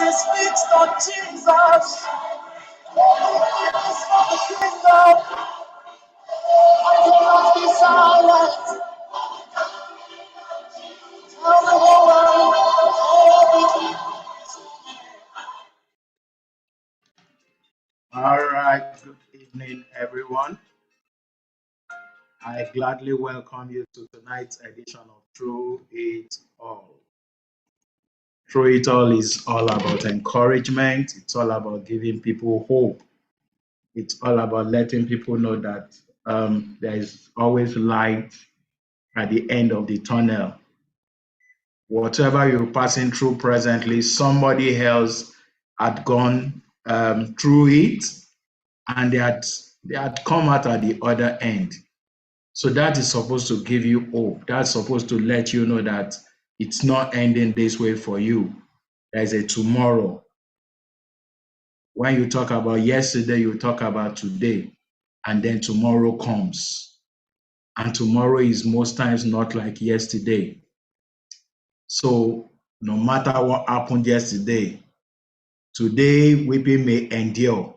is fixed on Jesus. It is for the kingdom. I cannot be silent. Tell the whole world everything. All right, good evening, everyone. I gladly welcome you to tonight's edition of Through It All. Through It All is all about encouragement. It's all about giving people hope. It's all about letting people know that there is always light at the end of the tunnel. Whatever you're passing through presently, somebody else had gone through it, and they had come out at the other end. So that is supposed to give you hope. That's supposed to let you know that it's not ending this way for you. There's a tomorrow. When you talk about yesterday, you talk about today, and then tomorrow comes. And tomorrow is most times not like yesterday. So no matter what happened yesterday, today weeping may endure,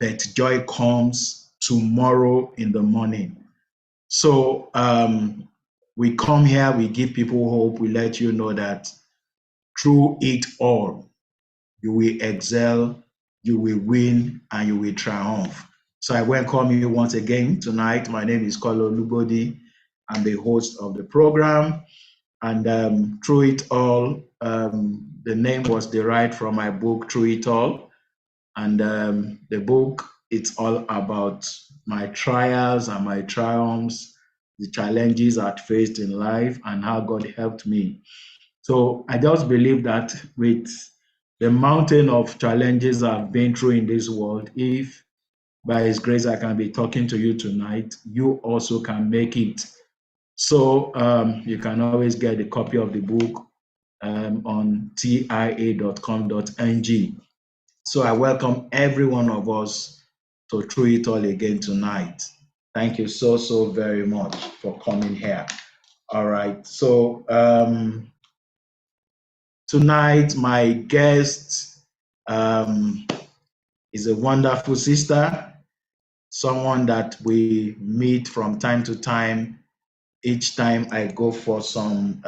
but joy comes tomorrow in the morning. So we come here, we give people hope, we let you know that through it all, you will excel, you will win, and you will triumph. So I welcome you once again tonight. My name is Kolo Lubodi. I'm the host of the program. And through it all, the name was derived from my book, Through It All. And the book, it's all about my trials and my triumphs, the challenges I've faced in life, and how God helped me. So I just believe that with the mountain of challenges I've been through in this world, if by His grace I can be talking to you tonight, you also can make it. So you can always get a copy of the book on tia.com.ng. So I welcome every one of us to Through It All again tonight. Thank you so very much for coming here. All right. So tonight my guest is a wonderful sister, someone that we meet from time to time. Each time I go for some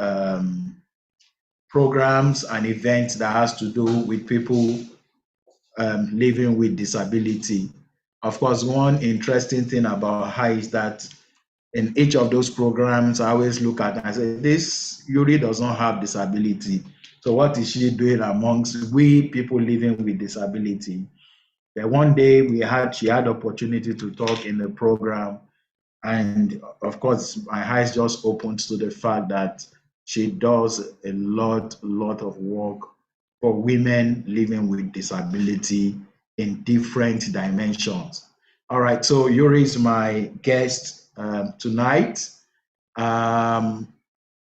programs and events that has to do with people living with disability. Of course, one interesting thing about her is that in each of those programs, I always look at and I say, this Yuri does not have disability. So what is she doing amongst we people living with disability? Then one day she had opportunity to talk in the program. And of course, my eyes just opened to the fact that she does a lot of work for women living with disability in different dimensions. All right, so Yuri is my guest tonight. I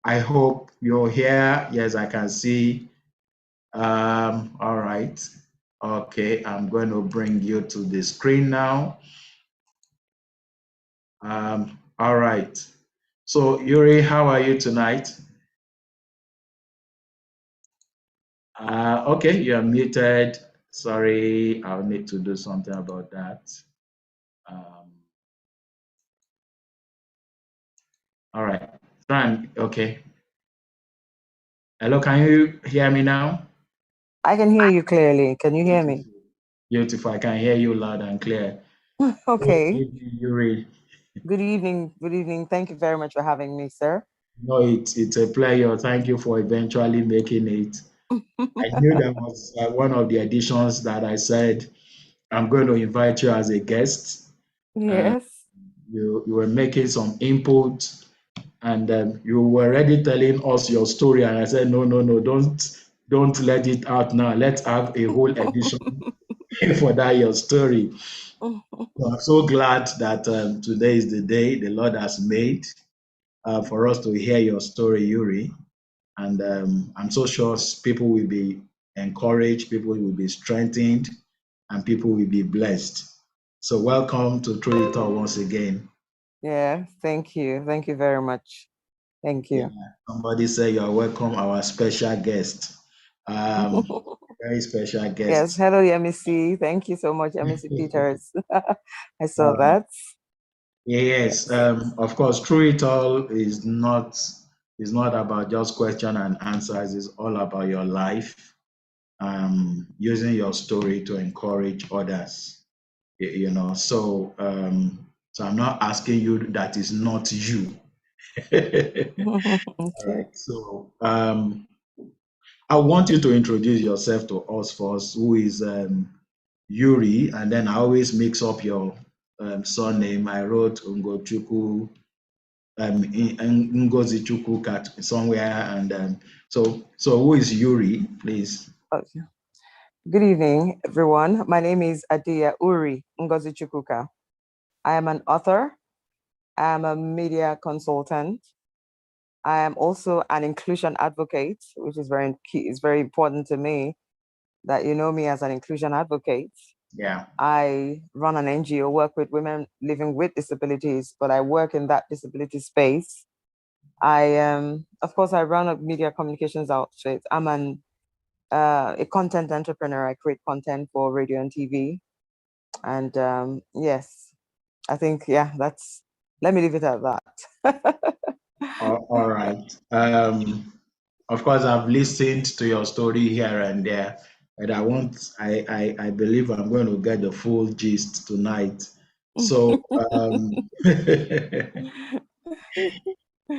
hope you're here. Yes, I can see. All right. Okay, I'm going to bring you to the screen now. All right. So Yuri, how are you tonight? Okay, you are muted. Sorry, I'll need to do something about that. All right, Fran, okay. Hello, can you hear me now? I can hear you clearly. Can you hear me? Beautiful, I can hear you loud and clear. Okay. Good evening, Yuri. Good evening. Good evening. Thank you very much for having me, sir. No, it's a pleasure. Thank you for eventually making it. I knew that was one of the additions that I said, I'm going to invite you as a guest. Yes. You were making some input, and you were already telling us your story, and I said, no, don't let it out now. Let's have a whole edition for that your story. So I'm so glad that today is the day the Lord has made for us to hear your story, Yuri. And I'm so sure people will be encouraged, people will be strengthened, and people will be blessed. So welcome to Through It All once again. Yeah, thank you. Thank you very much. Thank you. Yeah, somebody say you're welcome, our special guest. Um, Very special Yes, guest. hello, MEC. Thank you so much, MEC Peters. I saw Um, that. yes, Yes. of course, Through It All is not about just question and answers. It's all about your life, using your story to encourage others. You know, so I'm not asking you that is not you. All Okay. right. So I want you to introduce yourself to us first. Who is Yuri? And then I always mix up your surname. I wrote Ngozichukwuka somewhere, and so who is Yuri, please? Okay. Good evening, everyone. My name is Adia Uri Ngozichukwuka. I am an author. I am a media consultant. I am also an inclusion advocate, which is very key. It's very important to me that you know me as an inclusion advocate. Yeah. I run an NGO, work with women living with disabilities, but I work in that disability space. Of course, I run a media communications outfit. I'm a content entrepreneur. I create content for radio and TV. And yes, I think, yeah, let me leave it at that. All right. Of course, I've listened to your story here and there, but I believe I'm going to get the full gist tonight. So,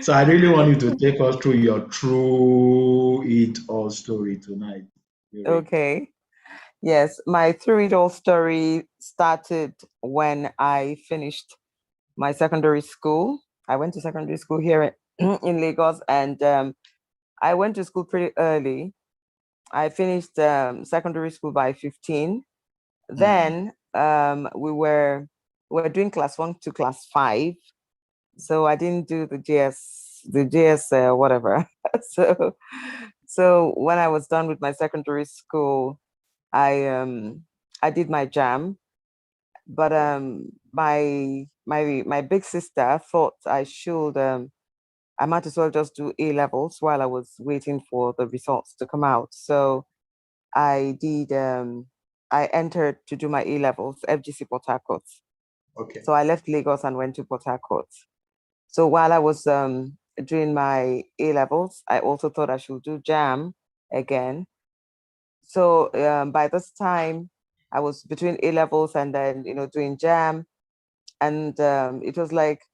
so I really want you to take us through your Through It All story tonight, Yuri. Okay. Yes, my through it all story started when I finished my secondary school. I went to secondary school here in Lagos, and I went to school pretty early. I finished secondary school by 15. Mm, Then we were doing class 1 to class 5. So I didn't do the GS whatever. so so when I was done with my secondary school, I did my jam, but my big sister thought I might as well just do A levels while I was waiting for the results to come out. So I did I entered to do my A levels, FGC Port Harcourt. okay. So I left Lagos and went to Port Harcourt. So while I was doing my A levels, I also thought I should do jam again. So by this time, I was between A levels and then doing jam, and it was like,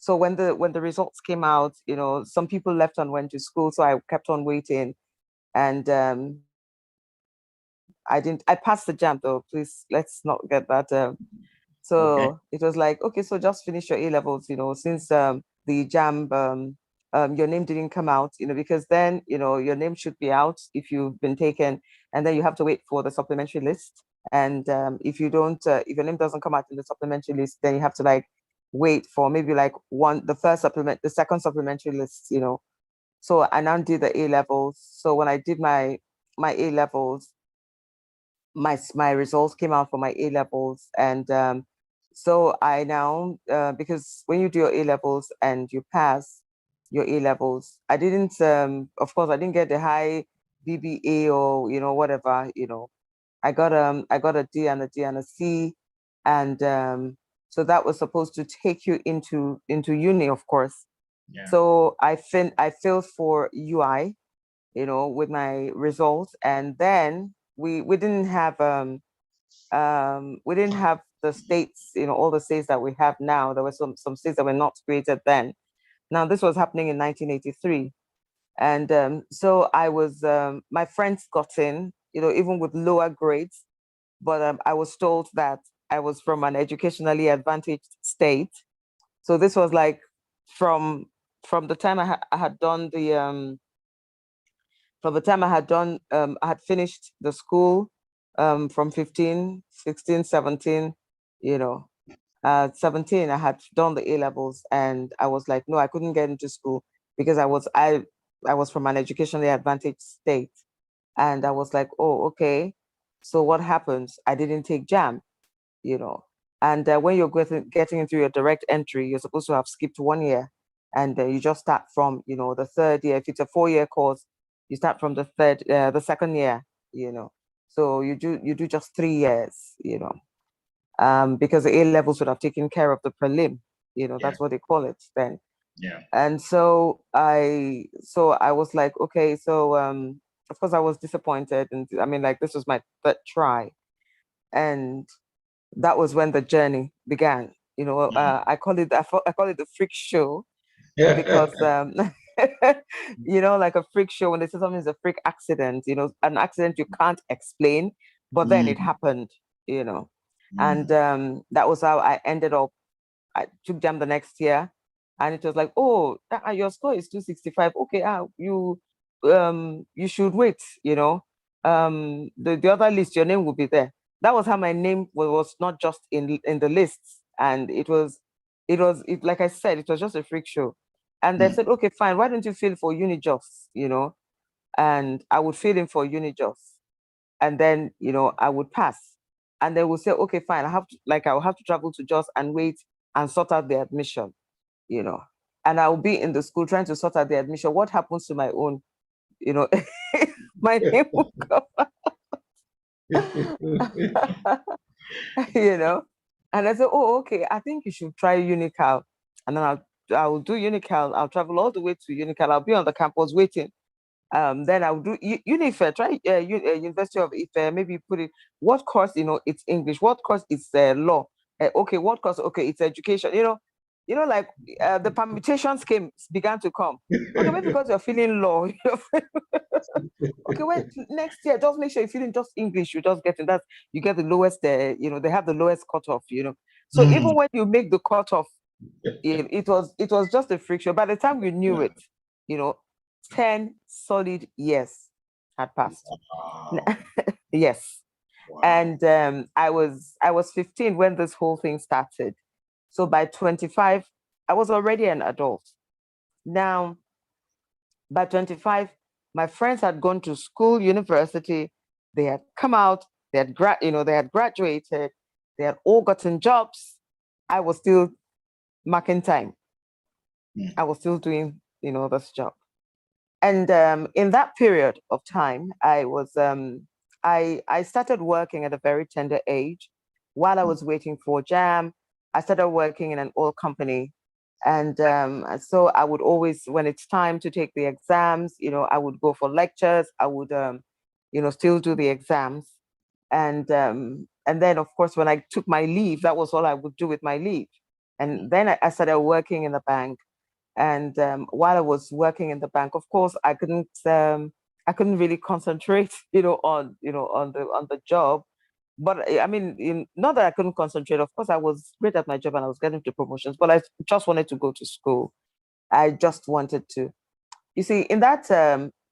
so when the results came out, some people left and went to school, so I kept on waiting, and I passed the jam though. Please, let's not get that. Okay. So it was like, okay, so just finish your A levels, since the jam, your name didn't come out, because then, your name should be out if you've been taken, and then you have to wait for the supplementary list. And if you don't, if your name doesn't come out in the supplementary list, then you have to like wait for maybe like the second supplementary list, So I now did the A levels. So when I did my A levels, my results came out for my A levels, and so I now because when you do your A levels and you pass your A levels, I didn't of course I didn't get the high BBA or whatever. I got a D and a D and a C, and so that was supposed to take you into uni, of course. Yeah. So I failed for UI, with my results, and then we didn't have the states, all the states that we have now. There were some states that were not created then. Now this was happening in 1983, and so I was my friends got in, even with lower grades, but I was told that I was from an educationally advantaged state. So this was like from from the time I had done the from the time I had finished the school, from 15, 16, 17, you know, 17, I had done the A levels, and I was like, no, I couldn't get into school because I was from an educationally advantaged state. And I was like, oh, okay. So what happens? I didn't take jam, you know. And when you're getting into your direct entry, you're supposed to have skipped 1 year, and you just start from, the third year. If it's a 4-year course, You start from the second year, So you do just 3 years, because the A levels would have taken care of the prelim, that's what they call it then. Yeah. And so I was like, okay, so of course I was disappointed, and I mean, like, this was my third try, and that was when the journey began. I call it the freak show, because like a freak show, when they say something is a freak accident, an accident you can't explain, but then it happened, and that was how I ended up. I took them the next year, and it was like, oh, your score is 265. Okay, you should wait. The other list, your name will be there. That was how my name was not just in the lists, and it like I said, it was just a freak show. And they said, okay, fine. Why don't you fill for Unijos? And I would fill in for Unijos, and then I would pass, and they would say, okay, fine. I will have to travel to Jos and wait and sort out the admission, and I will be in the school trying to sort out the admission. What happens to my own, my name will come, And I said, oh, okay, I think you should try Unical. And then I'll do Unical. I'll travel all the way to Unical. I'll be on the campus waiting. Then I'll do Unifair. Try University of Ife. Maybe put it. What course? It's English. What course is law? Okay, what course? Okay, it's education. Like the permutations began to come. Okay, maybe because you're feeling law. Okay, wait, next year, just make sure you're feeling just English. You just get in that. You get the lowest. They have the lowest cutoff. So even when you make the cutoff, it was just a friction. By the time we knew it, 10 solid years had passed. Wow. Yes. Wow. And I was 15 when this whole thing started. So by 25, I was already an adult. Now, by 25, my friends had gone to school, university, they had come out, they had graduated, they had all gotten jobs. I was still marking time. I was still doing, this job. And in that period of time, I started working at a very tender age. While I was waiting for JAM, I started working in an oil company. And so I would always, when it's time to take the exams, I would go for lectures. I would, still do the exams. And then, of course, when I took my leave, that was all I would do with my leave. And then I started working in the bank. And while I was working in the bank, of course, I couldn't really concentrate, on the job. But I mean, not that I couldn't concentrate. Of course, I was great at my job and I was getting to promotions. But I just wanted to go to school. I just wanted to. You see, in that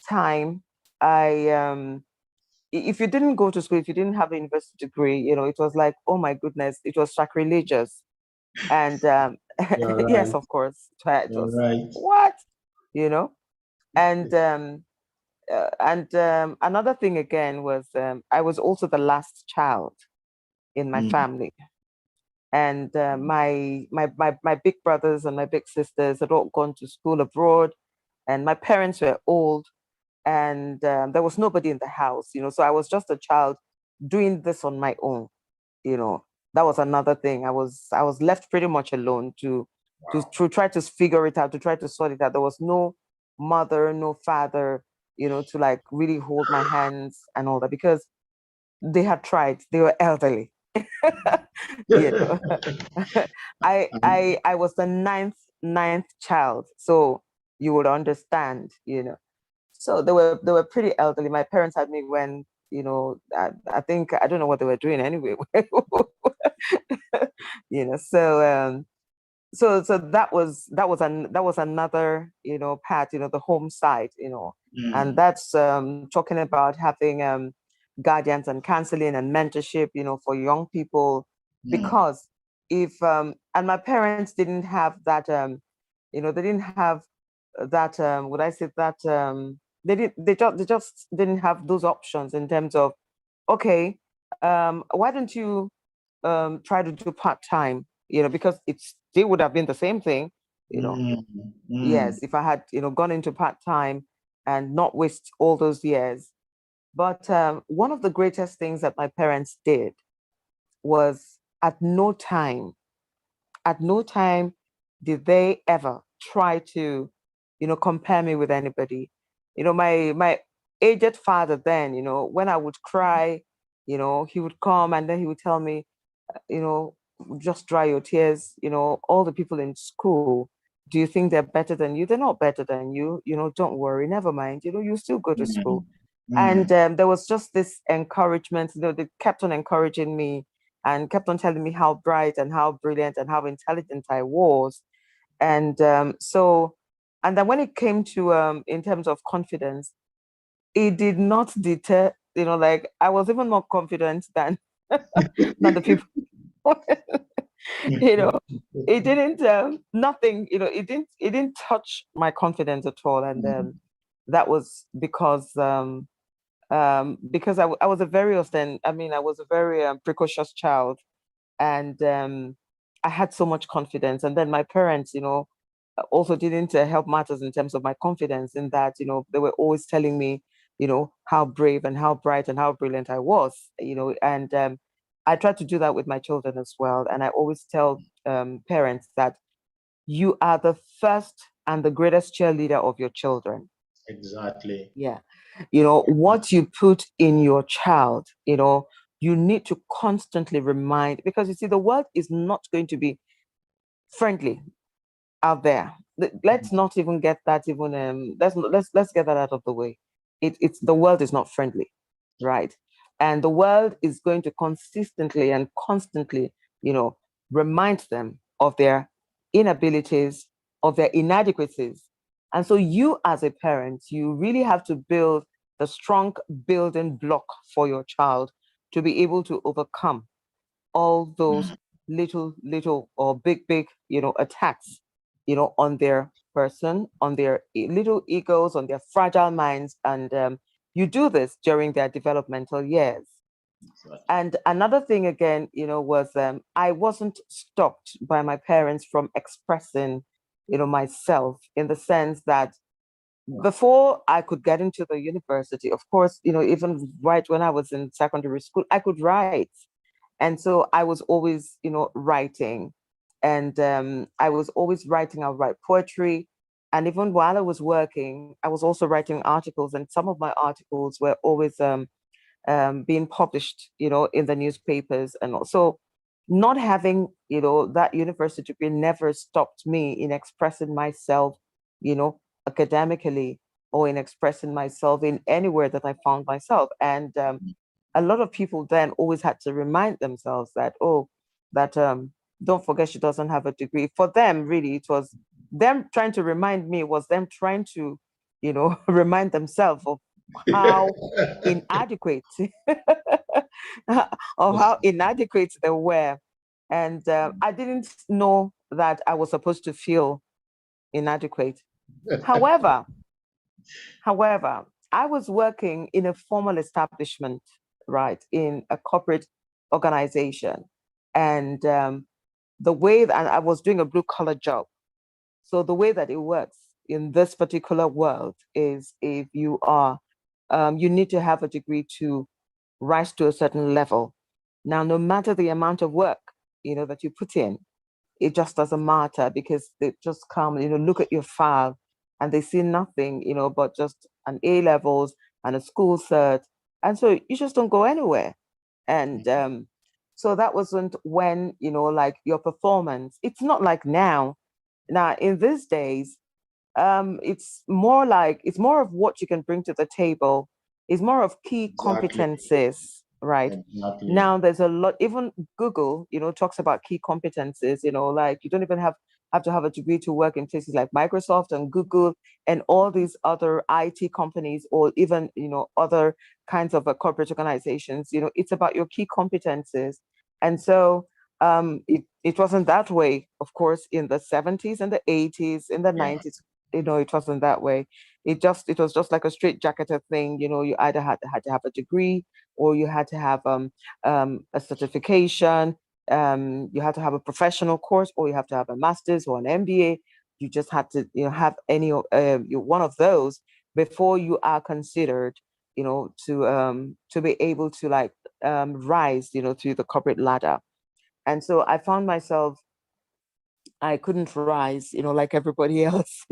time, if you didn't go to school, if you didn't have a university degree, it was like, oh my goodness, it was sacrilegious. And You're yes, right. of course, it You're was right. what, and another thing again was I was also the last child in my family, and my big brothers and my big sisters had all gone to school abroad, and my parents were old, and there was nobody in the house, so I was just a child doing this on my own, that was another thing. I was left pretty much alone to try to figure it out, to try to sort it out. There was no mother, no father, to like really hold my hands and all that, because they had tried. They were elderly. you know. I was the ninth child, so you would understand, So they were pretty elderly. My parents had me when, I think, I don't know what they were doing anyway. So that was another, part, the home side, and that's talking about having guardians and counseling and mentorship, for young people, because if and my parents didn't have that, they didn't have that, would I say that, they just didn't have those options in terms of, okay, why don't you try to do part-time, because they would have been the same thing, Yes, if I had, gone into part-time, and not waste all those years. But one of the greatest things that my parents did was at no time did they ever try to, compare me with anybody. My aged father then, when I would cry, he would come and then he would tell me, you know, just dry your tears. All the people in school, do you think they're better than you? They're not better than you. Don't worry, never mind. You still go to school. And there was just this encouragement. They kept on encouraging me and kept on telling me how bright and how brilliant and how intelligent I was. And and then when it came to in terms of confidence, it did not deter. Like I was even more confident than than the people. you know it didn't nothing it didn't touch my confidence at all. And that was because I was a very I was a very precocious child. And I had so much confidence. And then my parents also didn't help matters in terms of my confidence, in that they were always telling me how brave and how bright and how brilliant I was. And I try to do that with my children as well. And I always tell parents that you are the first and the greatest cheerleader of your children. Exactly. Yeah. What you put in your child, you need to constantly remind, because you see, the world is not going to be friendly out there. Let's not even get that even let's get that out of the way. It's the world is not friendly, right? And the world is going to consistently and constantly, remind them of their inabilities, of their inadequacies. And so you as a parent, you really have to build the strong building block for your child to be able to overcome all those little or big, attacks, on their person, on their little egos, on their fragile minds. And you do this during their developmental years. Exactly. And another thing again, was I wasn't stopped by my parents from expressing, myself, in the sense that before I could get into the university, of course, even right when I was in secondary school, I could write. And so I was always, writing. And I was always writing. I would write poetry. And even while I was working, I was also writing articles. And some of my articles were always being published, in the newspapers. And also, not having, that university degree never stopped me in expressing myself, academically, or in expressing myself in anywhere that I found myself. And a lot of people then always had to remind themselves that, that don't forget she doesn't have a degree. For them, really, it was them trying to remind me, was them trying to, remind themselves of how inadequate of how inadequate they were. And I didn't know that I was supposed to feel inadequate. However, I was working in a formal establishment, right, in a corporate organization. And the way that I was doing a blue collar job. So the way that it works in this particular world is, if you are, you need to have a degree to rise to a certain level. Now, no matter the amount of work, that you put in, it just doesn't matter, because they just come, look at your file and they see nothing, but just an A levels and a school cert. And so you just don't go anywhere. And so that wasn't when, like your performance, it's not like now. Now, in these days, it's more of what you can bring to the table. It's more of key Exactly. competencies, right? Exactly. Now there's a lot, even Google, talks about key competencies, like you don't even have to have a degree to work in places like Microsoft and Google and all these other IT companies, or even, other kinds of corporate organizations. It's about your key competencies. And so it wasn't that way, of course, in the 70s and the 80s, in the Yeah. 90s. It wasn't that way. It was just like a straight jacketed thing. You either had to have a degree, or you had to have a certification. You had to have a professional course, or you have to have a master's or an MBA. You just had to have any one of those, before you are considered, to be able to like rise, through the corporate ladder. And so I found myself, I couldn't rise, like everybody else,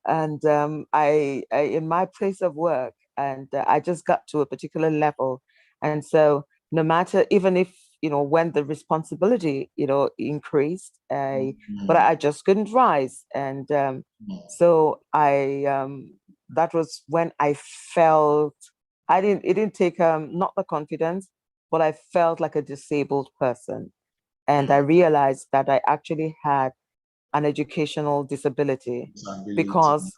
and I in my place of work, and I just got to a particular level, and so no matter, even if when the responsibility increased, but I just couldn't rise, and so I that was when I felt it didn't take not the confidence, but I felt like a disabled person, and I realized that I actually had an educational disability. Disability. Because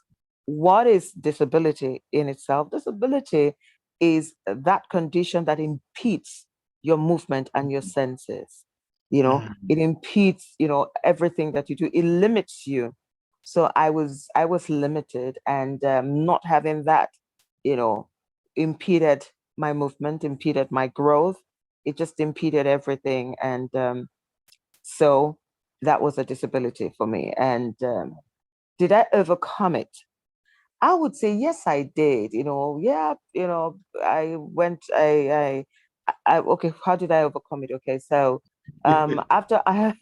what is disability in itself? Disability is that condition that impedes your movement and your senses. It impedes, everything that you do. It limits you. So I was limited, and not having that, impeded my movement, impeded my growth. It just impeded everything, and so that was a disability for me. And did I overcome it? I would say yes, I did. Yeah, I went. Okay. How did I overcome it? Okay, so after I,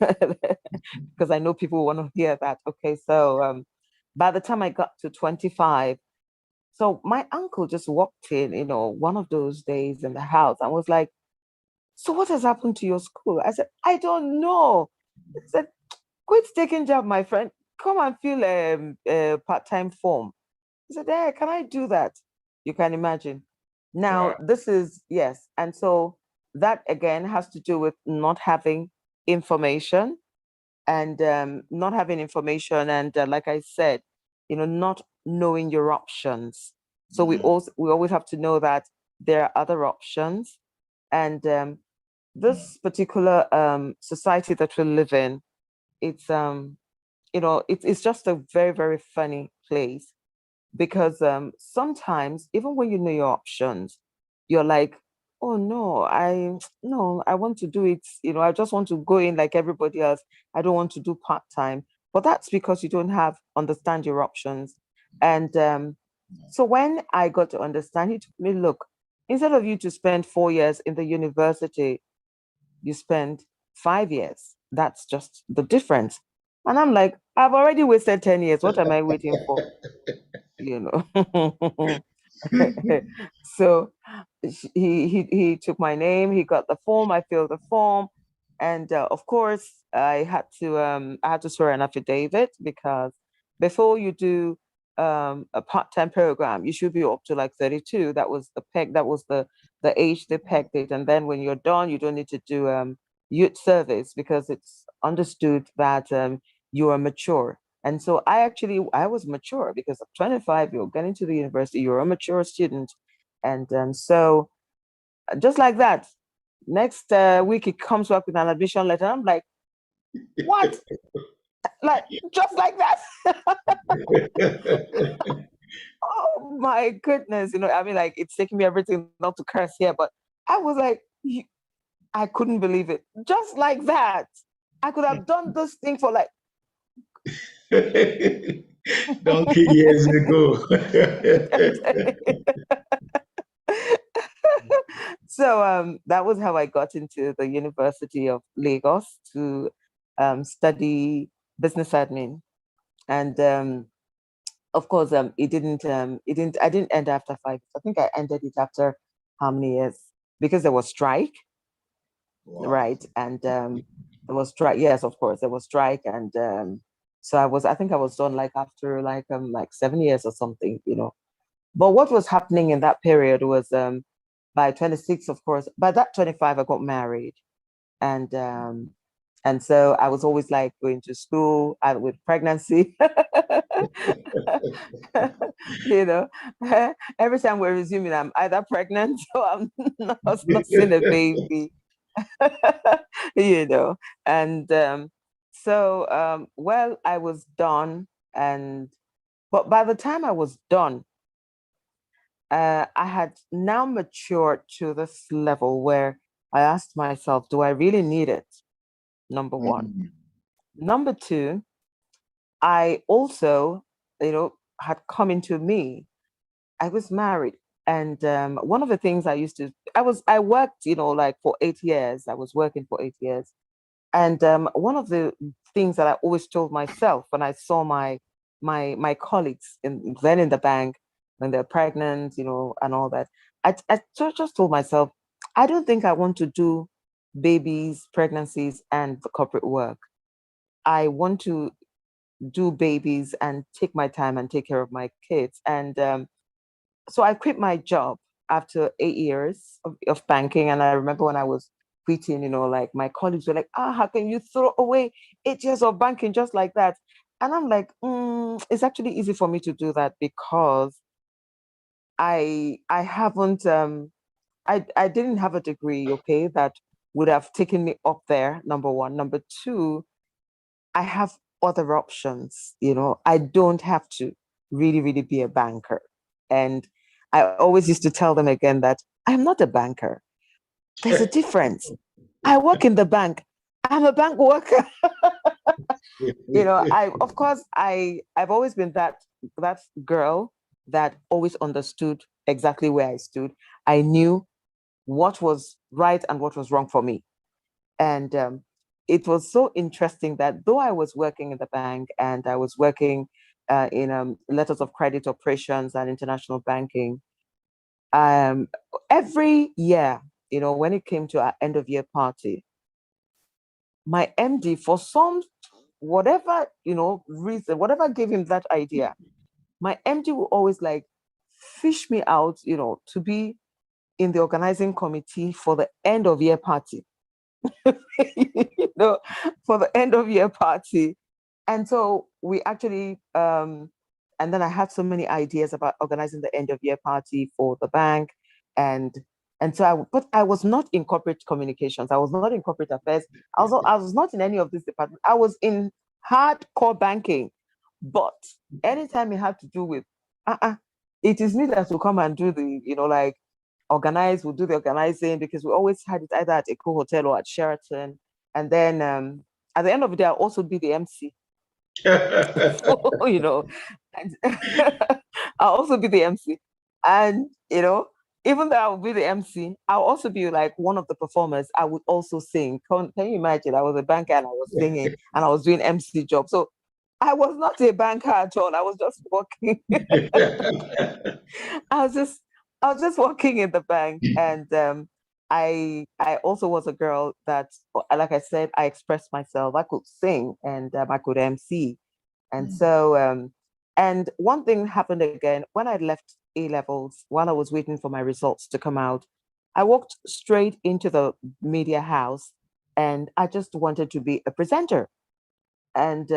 because I know people want to hear that. Okay, so by the time I got to 25, so my uncle just walked in, one of those days in the house, and was like, "So what has happened to your school?" I said, "I don't know." He said, "Quit taking job, my friend. Come and fill a part-time form." I said, "Hey, can I do that?" You can imagine. Now, Wow. this is, yes. And so that again has to do with not having information, and not having information. And like I said, not knowing your options. So we always have to know that there are other options. And this particular society that we live in, it's it's just a very, very funny place, because sometimes even when you know your options, you're like, "Oh no, I want to do it, I just want to go in like everybody else. I don't want to do part-time." But that's because you don't have understand your options. And so when I got to understand, he told me, "Look, instead of you to spend 4 years in the university, you spend 5 years. That's just the difference." And I'm like, "I've already wasted 10 years. What am I waiting for?" You know. So he took my name, he got the form, I filled the form, and of course I had to swear an affidavit, because before you do a part-time program, you should be up to like 32. That was the peg, that was the age they pegged it. And then when you're done, you don't need to do youth service, because it's understood that you are mature. And so I was mature, because at 25, you're getting to the university, you're a mature student. And so just like that, next week, it comes back with an admission letter. I'm like, "What?" Like, just like that. Oh my goodness. I mean, like, it's taking me everything not to curse here, but I was like, I couldn't believe it. Just like that. I could have done this thing for like Donkey years ago. So that was how I got into the University of Lagos to study business admin. And of course, I didn't end after 5 years. I think I ended it after how many years? Because there was strike, Wow. right? And there was strike. Yes, of course, there was strike. And so I think I was done like after like 7 years or something. But what was happening in that period was by 26, of course, by that 25, I got married. And so I was always like going to school with pregnancy. you know, every time we're resuming, I'm either pregnant or I'm not seeing a baby. you know, and so well, I was done, and but by the time I was done, I had now matured to this level where I asked myself, do I really need it? Number one. Number two, I also, had come into me I was married. And one of the things I worked, like for 8 years. I was working for 8 years. And one of the things that I always told myself when I saw my colleagues then in the bank when they're pregnant, and all that, just told myself, I don't think I want to do babies, pregnancies, and the corporate work. I want to do babies and take my time and take care of my kids. And so I quit my job after 8 years of banking. And I remember when I was quitting, like my colleagues were like, how can you throw away 8 years of banking just like that? And I'm like, it's actually easy for me to do that because I haven't I didn't have a degree, okay, that would have taken me up there, number one. Number two, I have other options, I don't have to really, really be a banker. And I always used to tell them again that I'm not a banker. There's a difference. I work in the bank. I'm a bank worker. Of course, I've always been that girl that always understood exactly where I stood. I knew what was right and what was wrong for me. And it was so interesting that though I was working in the bank and I was working in letters of credit operations and international banking, um, every year, when it came to our end of year party, my MD, for some whatever reason, whatever gave him that idea, my MD will always like fish me out, to be in the organizing committee for the end of year party. For the end of year party. And so we actually, and then I had so many ideas about organizing the end of year party for the bank. And but I was not in corporate communications. I was not in corporate affairs. I was not in any of this department. I was in hardcore banking. But anytime it had to do with, it is me that will come and do the, like we'll do the organizing because we always had it either at Eco Hotel or at Sheraton. And then at the end of the day, I'll also be the MC. And I'll also be the MC. And, even though I will be the MC, I'll also be like one of the performers. I would also sing. Can you imagine? I was a banker and I was singing and I was doing MC job. So I was not a banker at all. I was just working. I was just working in the bank, and I also was a girl that, like I said, I expressed myself. I could sing and I could MC, and so and one thing happened again when I left A levels. While I was waiting for my results to come out, I walked straight into the media house, and I just wanted to be a presenter, and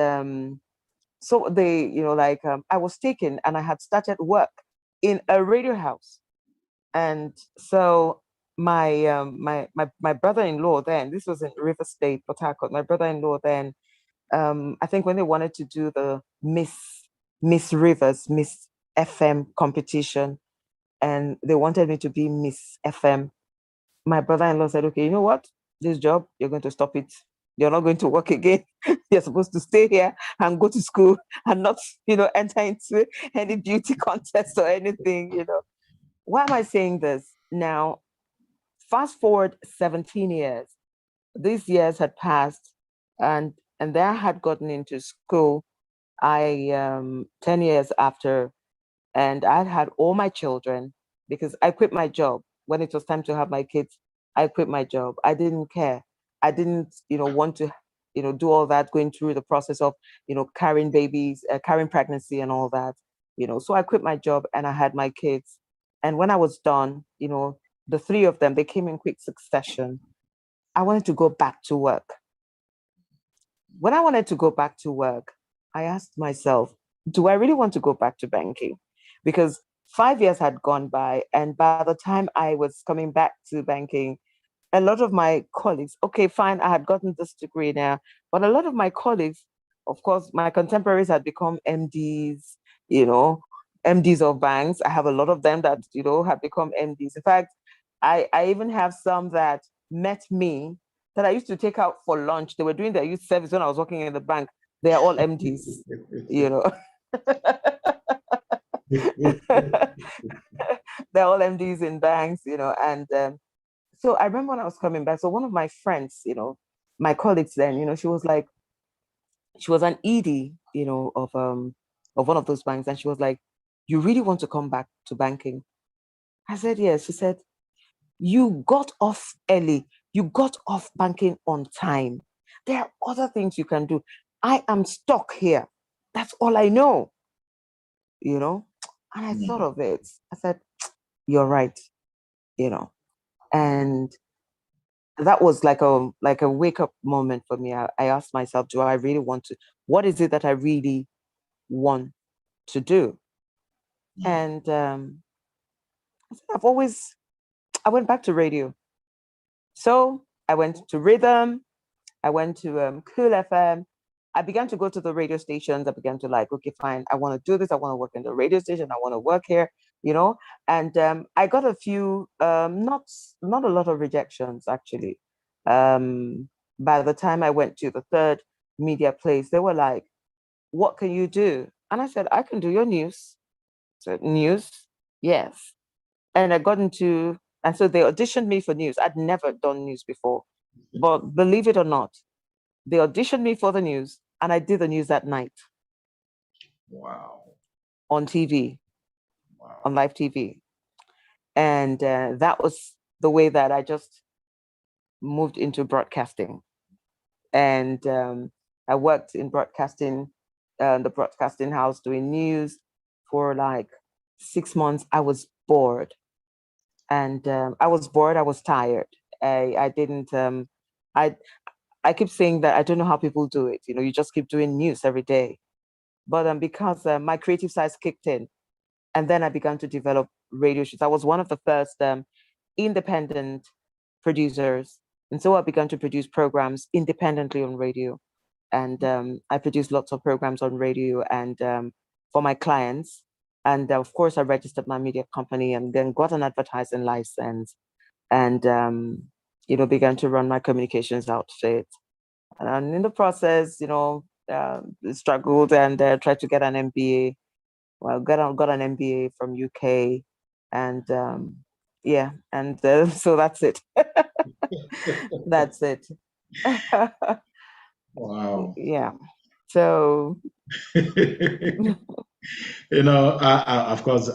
so they, I was taken, and I had started work in a radio house. And so my brother-in-law then, this was in River State, Port Harcourt, my brother-in-law then, I think when they wanted to do the Miss Rivers, Miss FM competition, and they wanted me to be Miss FM, my brother-in-law said, okay, you know what? This job, you're going to stop it. You're not going to work again. You're supposed to stay here and go to school and not, enter into any beauty contest or anything. Why am I saying this? Now, fast forward 17 years. These years had passed, and then I had gotten into school. 10 years after, and I had all my children because I quit my job when it was time to have my kids. I quit my job. I didn't care. I didn't, want to, do all that, going through the process of, carrying babies, carrying pregnancy and all that, So I quit my job and I had my kids. And when I was done, the three of them, they came in quick succession. I wanted to go back to work. When I wanted to go back to work, I asked myself, do I really want to go back to banking? Because 5 years had gone by, and by the time I was coming back to banking, a lot of my colleagues, okay, fine, I had gotten this degree now, but a lot of my colleagues, of course, my contemporaries had become MDs, MDs of banks. I have a lot of them that, have become MDs. In fact, I even have some that met me that I used to take out for lunch. They were doing their youth service when I was working in the bank. They are all MDs, They're all MDs in banks, and so I remember when I was coming back. So one of my friends, my colleagues then, she was like, she was an ED, of one of those banks, and she was like, "You really want to come back to banking?" I said, "Yes." She said, "You got off early. You got off banking on time. There are other things you can do. I am stuck here. That's all I know, you know?" And I thought of it. I said, "You're right, you know." And that was like a wake up moment for me. I asked myself, do I really want to, what is it that I really want to do? And I went back to radio. So I went to Rhythm, I went to Cool FM. I began to go to the radio stations. I began to like, okay, fine, I want to do this. I want to work in the radio station. I want to work here, And I got a few, not a lot of rejections actually. By the time I went to the third media place, they were like, "What can you do?" And I said, "I can do your news." So news, yes. And I got into, and so they auditioned me for news. I'd never done news before, but believe it or not, they auditioned me for the news, and I did the news that night. Wow. On TV, Wow. on live TV. And that was the way that I just moved into broadcasting. And I worked in broadcasting, the broadcasting house doing news for like 6 months. I was bored. And I was bored, I was tired. I didn't, I keep saying that I don't know how people do it. You just keep doing news every day. But because my creative side kicked in, and then I began to develop radio shows. I was one of the first independent producers. And so I began to produce programs independently on radio. And I produced lots of programs on radio and for my clients. And of course, I registered my media company and then got an advertising license and, began to run my communications outfit. And in the process, struggled and tried to get an MBA. Well, got an MBA from UK, and yeah, and so that's it. That's it. Wow. Yeah. So Of course,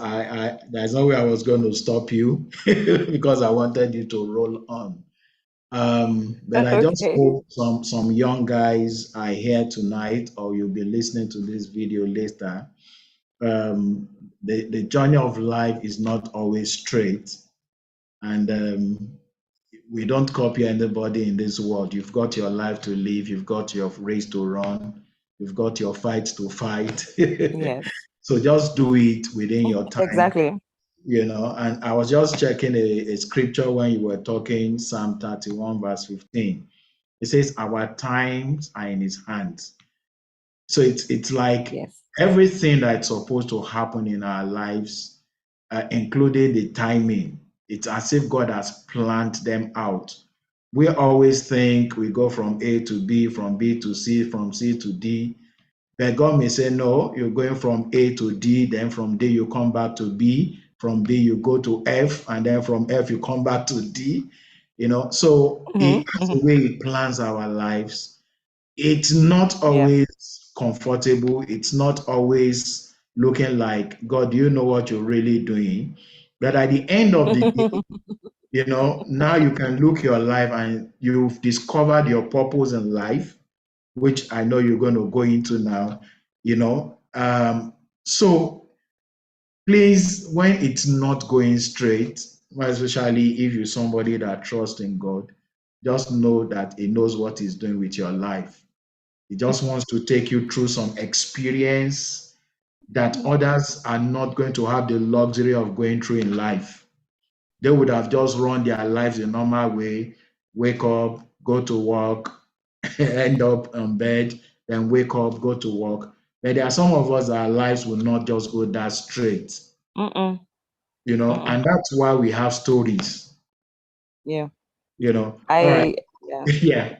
there's no way I was going to stop you because I wanted you to roll on. But I just okay. hope some young guys are here tonight, or you'll be listening to this video later. The journey of life is not always straight, and we don't copy anybody in this world. You've got your life to live, you've got your race to run, you've got your fight to fight. Yes. So just do it within your time, Exactly. And I was just checking a scripture when you were talking, Psalm 31, verse 15. It says, "Our times are in his hands." So it's like Yes. everything that's supposed to happen in our lives, including the timing, it's as if God has planned them out. We always think we go from A to B, from B to C, from C to D. But God may say, no, you're going from A to D, then from D you come back to B, from B you go to F, and then from F you come back to D. So Mm-hmm. that's Mm-hmm. the way He plans our lives. It's not Yeah. always comfortable. It's not always looking like, God, you know what you're really doing. But at the end of the day, now you can look your life and you've discovered your purpose in life, which I know you're going to go into now, you know. So please, when it's not going straight, especially if you're somebody that trusts in God, just know that He knows what He's doing with your life. He just wants to take you through some experience that others are not going to have the luxury of going through in life. They would have just run their lives the normal way, wake up, go to work, end up on bed, then wake up, go to work. But there are some of us that our lives will not just go that straight, Mm-mm. Mm-mm. and that's why we have stories, Yeah. All right. I yeah. Yeah.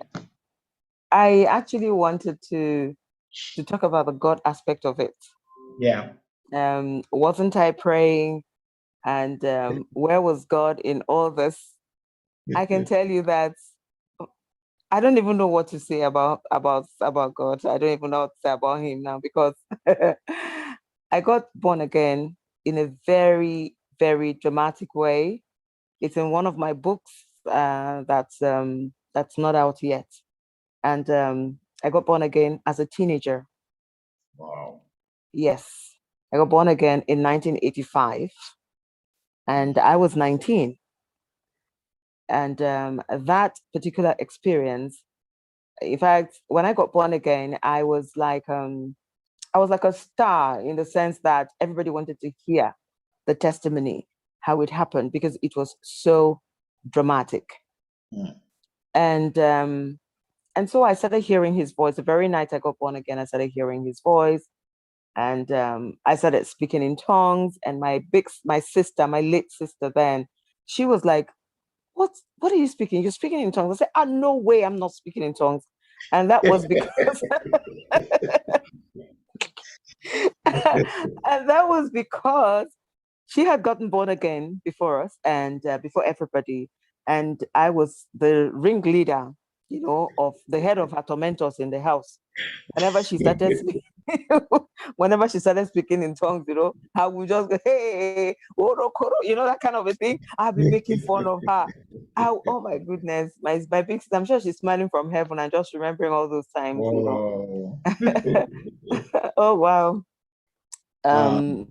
I actually wanted to talk about the God aspect of it. Yeah. Wasn't I praying? And where was God in all this? I can tell you that I don't even know what to say about God. I don't even know what to say about him now, because I got born again in a very, very dramatic way. It's in one of my books that's not out yet. And I got born again as a teenager. Wow. Yes. I got born again in 1985, and I was 19. And that particular experience, in fact, when I got born again, I was like a star, in the sense that everybody wanted to hear the testimony, how it happened, because it was so dramatic. Mm. And so I started hearing his voice. The very night I got born again, I started hearing his voice, and I started speaking in tongues. And my sister, my late sister, then she was like, "What are you speaking? You're speaking in tongues." I said, "Ah, no way, I'm not speaking in tongues." And that was because and that was because she had gotten born again before us, and before everybody. And I was the ringleader, of the head of her tormentors in the house. Whenever she started speaking, whenever she started speaking in tongues, I would just go, "Hey, oro, koro," that kind of a thing. I'll be making fun of her. Oh my goodness, my big sister, I'm sure she's smiling from heaven and just remembering all those times. Wow. Oh wow. Um,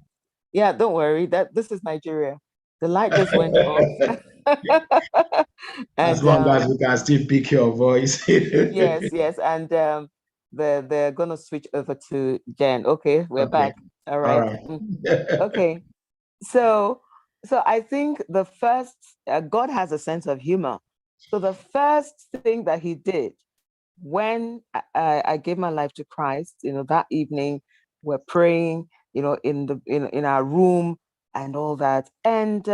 Yeah, don't worry. That this is Nigeria. The light just went off. as And long as we can still pick your voice. yes, yes. And they're gonna switch over to Jen. Okay, we're Okay. back. All All right. right. Okay. So I think the first God has a sense of humor. So the first thing that he did when I gave my life to Christ, that evening, we're praying, in our room and all that. And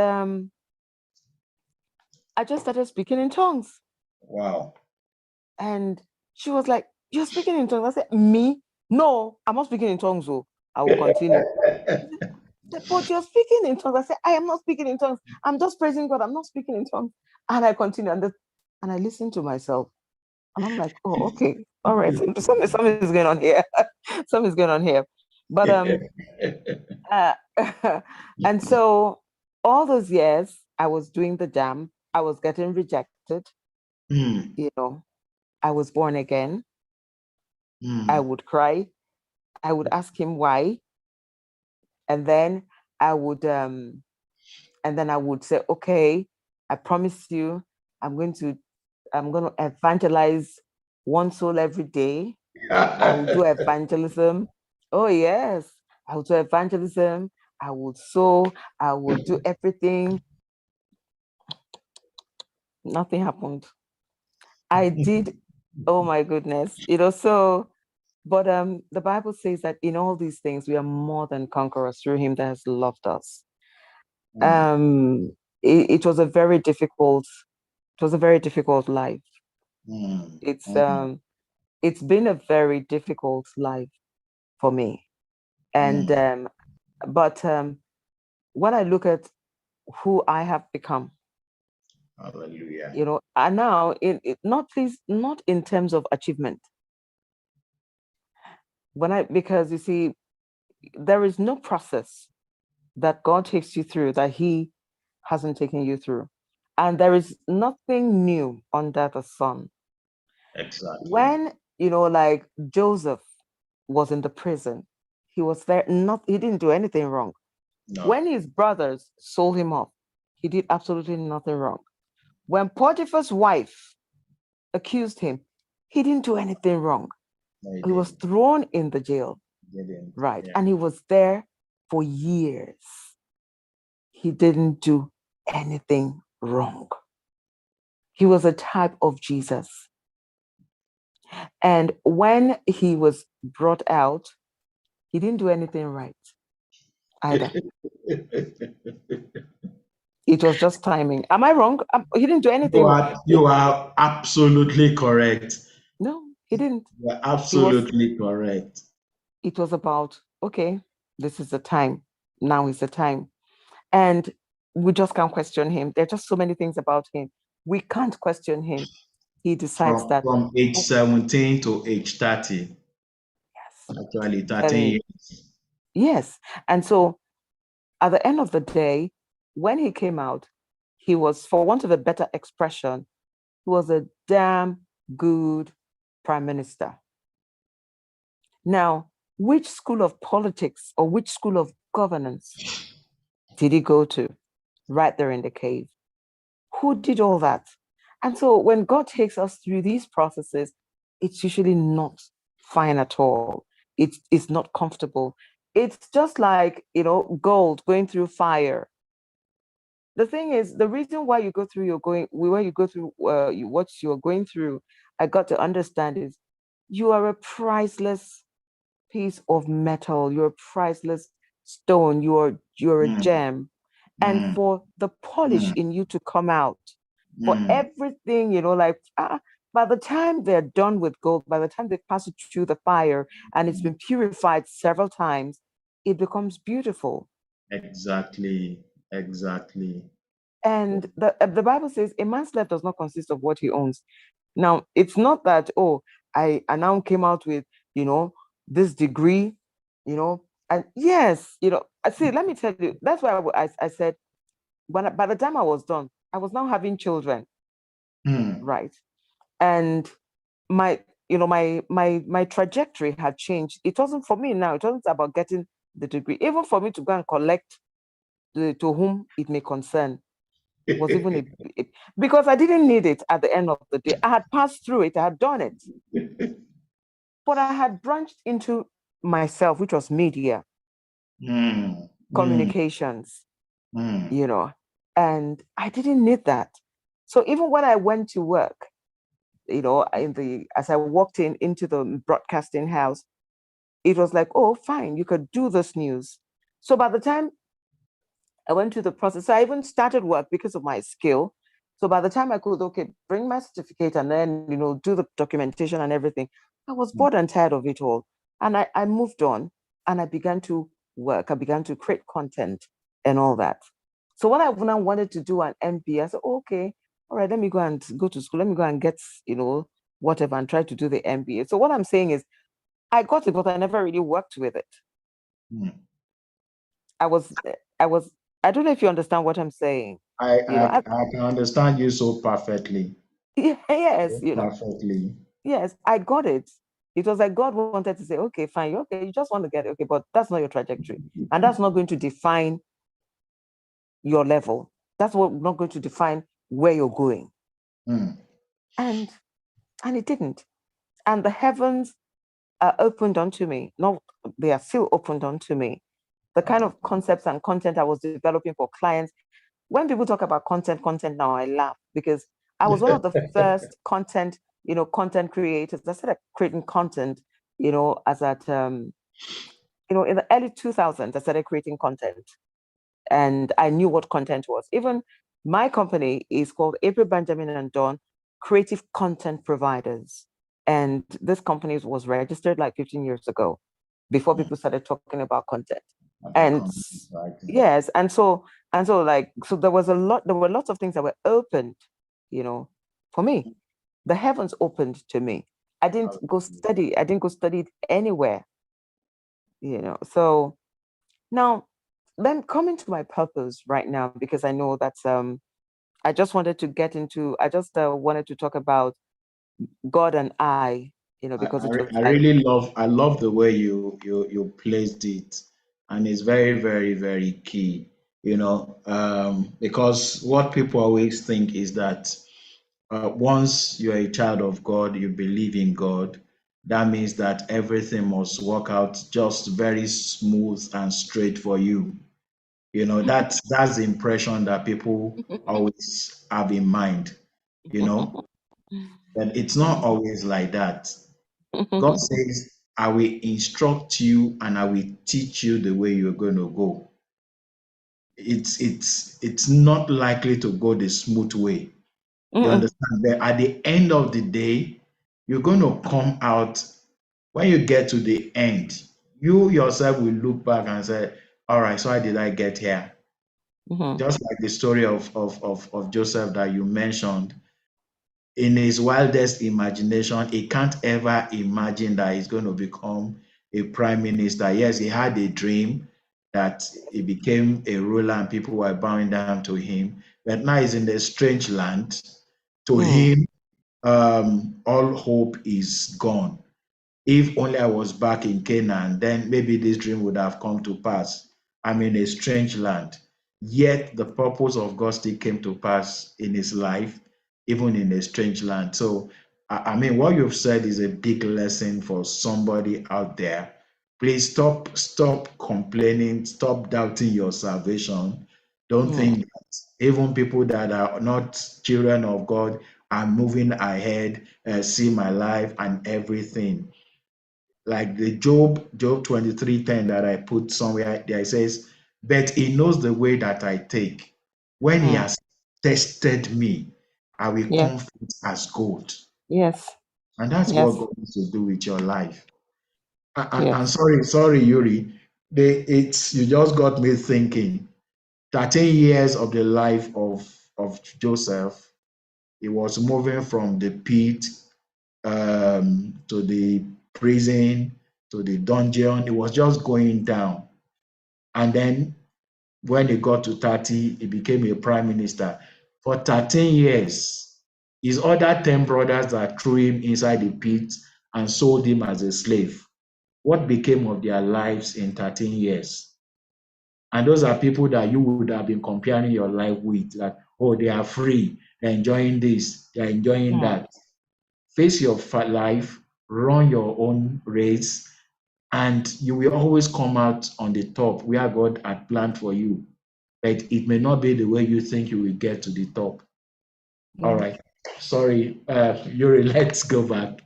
I just started speaking in tongues. Wow. And she was like, "You're speaking in tongues." I said, "Me? No, I'm not speaking in tongues. Oh, I will continue." "But you're speaking in tongues." I said, "I am not speaking in tongues. I'm just praising God. I'm not speaking in tongues." And I continue. And I listened to myself. And I'm like, "Oh, okay. All right. Something is going on here. Something's going on here." But uh, and so all those years I was doing the jam, I was getting rejected, Mm, I was born again. I mm. would cry. I would ask him why. And then I would say, "Okay, I promise you, I'm going to evangelize one soul every day. I will do evangelism." Oh yes, I will do evangelism. I would sow. I would do everything. Nothing happened. I did. Oh my goodness. But the Bible says that in all these things we are more than conquerors through him that has loved us. Mm, Um it was a very difficult life. mm, It's mm, it's been a very difficult life for me. And mm. but when I look at who I have become, Hallelujah. and now not in terms of achievement. Because you see, there is no process that God takes you through that he hasn't taken you through. And there is nothing new under the sun. Exactly. When, like Joseph was in the prison, he was there, he didn't do anything wrong. No, When his brothers sold him off, he did absolutely nothing wrong. When Potiphar's wife accused him, he didn't do anything wrong. no, he He was didn't. thrown in the jail, He didn't. right? Yeah. And he was there for years. He didn't do anything wrong. He was a type of Jesus. And when he was brought out, he didn't do anything right either. It was just timing. Am I wrong? He didn't do anything wrong. You are absolutely correct. No, he didn't. You are He was. absolutely correct. It was about, okay. this is the time. Now is the time. And we just can't question him. There are just so many things about him. We can't question him. He decides that, From age oh, 17 to age 30, yes, actually I'm telling 13 you. years. Yes. And so at the end of the day, when he came out, he was, for want of a better expression, he was a damn good prime minister. Now, which school of politics or which school of governance did he go to? Right there in the cave. Who did all that? And so when God takes us through these processes, it's usually not fine at all. It's not comfortable. It's just like, gold going through fire. The thing is, the reason why you go through where you go through what you're going through, I got to understand is you are a priceless piece of metal. You're a priceless stone. You're a Mm, gem. And mm, for the polish mm, in you to come out, for mm. everything, like by the time they're done with gold, by the time they pass it through the fire and it's been purified several times, it becomes beautiful. Exactly, exactly. And the Bible says a man's life does not consist of what he owns. Now, it's not that, oh, I now came out with, this degree, and yes, I see, let me tell you, that's why I said, by the time I was done, I was now having children, Mm, right? And my, my trajectory had changed. It wasn't for me now, it wasn't about getting the degree. Even for me to go and collect to whom it may concern was even because I didn't need it at the end of the day. I had passed through it, I had done it, but I had branched into myself, which was media, mm, mm, communications, mm, you know, and I didn't need that. So even when I went to work, as I walked into the broadcasting house, it was like, oh, fine, you could do this news. So by the time I went through the process, so I even started work because of my skill. So by the time I could, okay, bring my certificate and then, do the documentation and everything, I was bored and tired of it all. And I moved on and I began to work. I began to create content and all that. So when I wanted to do an MBA, I said, oh, okay, all right, let me go to school. Let me go and get, whatever and try to do the MBA. So what I'm saying is I got it, but I never really worked with it. mm. I was, I was, I don't know if you understand what I'm saying. I, You know, I, I, I can understand you so perfectly. yes, So perfectly. yes, I got it. It was like God wanted to say, okay, fine, okay, you just want to get it, okay, but that's not your trajectory. And that's not going to define your level. That's not going to define where you're going. Mm, And and it didn't. And the heavens are opened unto me. No, they are still opened unto me. The kind of concepts and content I was developing for clients. When people talk about content now, I laugh because I was one of the first content creators. I started creating content, as at in the early 2000s, I started creating content and I knew what content was. Even my company is called April Benjamin and Dawn Creative Content Providers. And this company was registered like 15 years ago before mm. people started talking about content. About And content writing. yes, so there were lots of things that were opened, you know, for me. The heavens opened to me. I didn't go study it anywhere, So now then coming to my purpose right now, because I know that I just wanted to talk about God and because it was I like, really I love the way you placed it, and it's very, very, very key, because what people always think is that once you're a child of God, you believe in God, that means that everything must work out just very smooth and straight for you. That's the impression that people always have in mind, you know, but it's not always like that. God says, I will instruct you and I will teach you the way you're going to go. It's not likely to go the smooth way. You Mm-mm. understand? But at the end of the day, you're going to come out when you get to the end. you yourself will look back and say, all right, so how did I get here? Mm-hmm. Just like the story of Joseph that you mentioned, in his wildest imagination, he can't ever imagine that he's going to become a prime minister. Yes, he had a dream that he became a ruler and people were bowing down to him, but now he's in a strange land. To Mm. him, all hope is gone. If only I was back in Canaan, then maybe this dream would have come to pass. I'm in a strange land. Yet the purpose of God still came to pass in his life, even in a strange land. So, I mean, what you've said is a big lesson for somebody out there. Please stop complaining, stop doubting your salvation. Don't Mm. think that even people that are not children of God are moving ahead, see my life and everything like the Job 23:10 that I put somewhere there, it says, but he knows the way that I take. When he Mm. has tested me, I will Yes. come forth as gold. Yes. And that's what Yes. God wants to do with your life. And Yes. sorry, Yuri. It's you just got me thinking. 13 years of the life of Joseph, he was moving from the pit to the prison, to the dungeon. It was just going down. And then when he got to 30, he became a prime minister. For 13 years, his other 10 brothers that threw him inside the pit and sold him as a slave. What became of their lives in 13 years? And those are people that you would have been comparing your life with, like, oh, they are free, they're enjoying this, they're enjoying Mm. that. Face your life, run your own race, and you will always come out on the top where God had planned for you. But it may not be the way you think you will get to the top. All Mm. right. Sorry, Yuri, let's go back.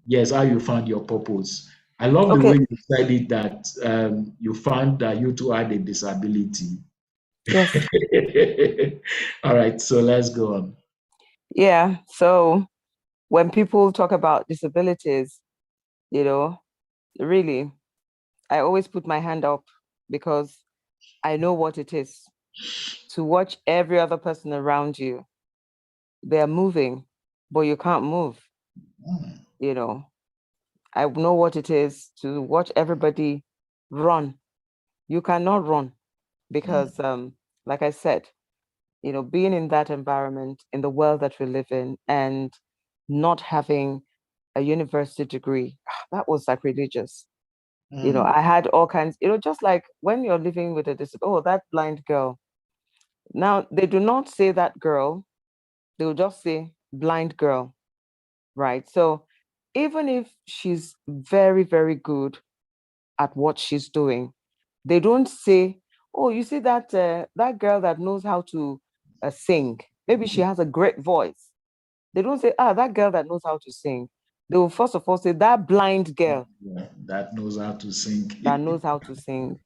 Yes, how you found your purpose. I love the way Okay. you said it that you found that you too had a disability. Yes. All right, so let's go on. Yeah. So when people talk about disabilities, you know, really, I always put my hand up because I know what it is to watch every other person around you. They're moving, but you can't move. You know, I know what it is to watch everybody run. You cannot run Mm, because, like I said, being in that environment, in the world that we live in, and not having a university degree, that was sacrilegious. mm, I had all kinds, just like when you're living with a disability, oh, that blind girl. Now, they do not say that girl, they will just say blind girl, right? So even if she's very, very good at what she's doing, they don't say, oh, you see that girl that knows how to sing. Maybe she has a great voice. They don't say, that girl that knows how to sing. They will first of all say that blind girl yeah, that knows how to sing. that knows how to sing.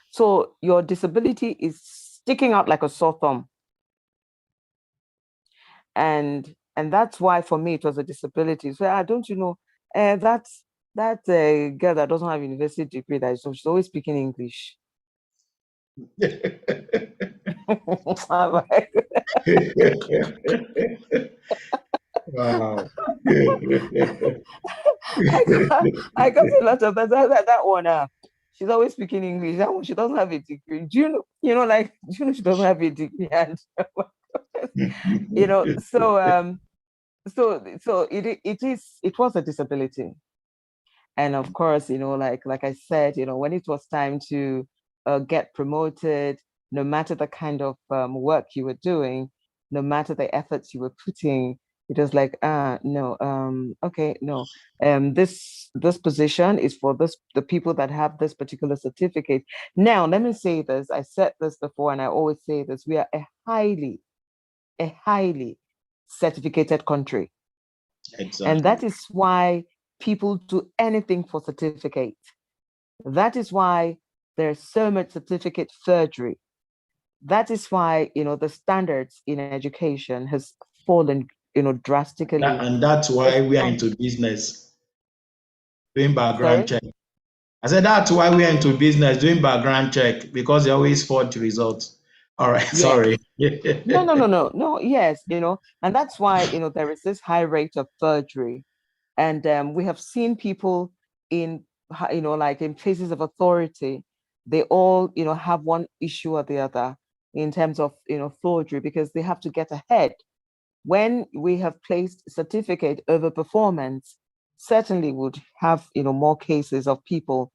So your disability is sticking out like a sore thumb, and that's why for me it was a disability. So don't you know, that's that girl that doesn't have a university degree, she's always speaking English. I'm like, Wow. I got a lot of that one. She's always speaking English. That one, she doesn't have a degree. Do you know? Do you know she doesn't have a degree? And so it was a disability. And of course, like I said, when it was time to get promoted, no matter the kind of work you were doing, no matter the efforts you were putting, it was like, no, okay, no, this position is for the people that have this particular certificate. Now, let me say this. I said this before, and I always say this: we are a highly certificated country. And Exactly. that is why people do anything for certificate. That is why there's so much certificate surgery. That is why, the standards in education has fallen, drastically And that's this why we are into country. business. Doing background Sorry? check. I said that's why we're into business, doing background check, because they always forge results. All right, Yes. sorry. No, yes, and that's why, there is this high rate of perjury. And we have seen people in, like in places of authority, they all, have one issue or the other in terms of, forgery, because they have to get ahead. When we have placed certificate over performance, certainly would have, more cases of people,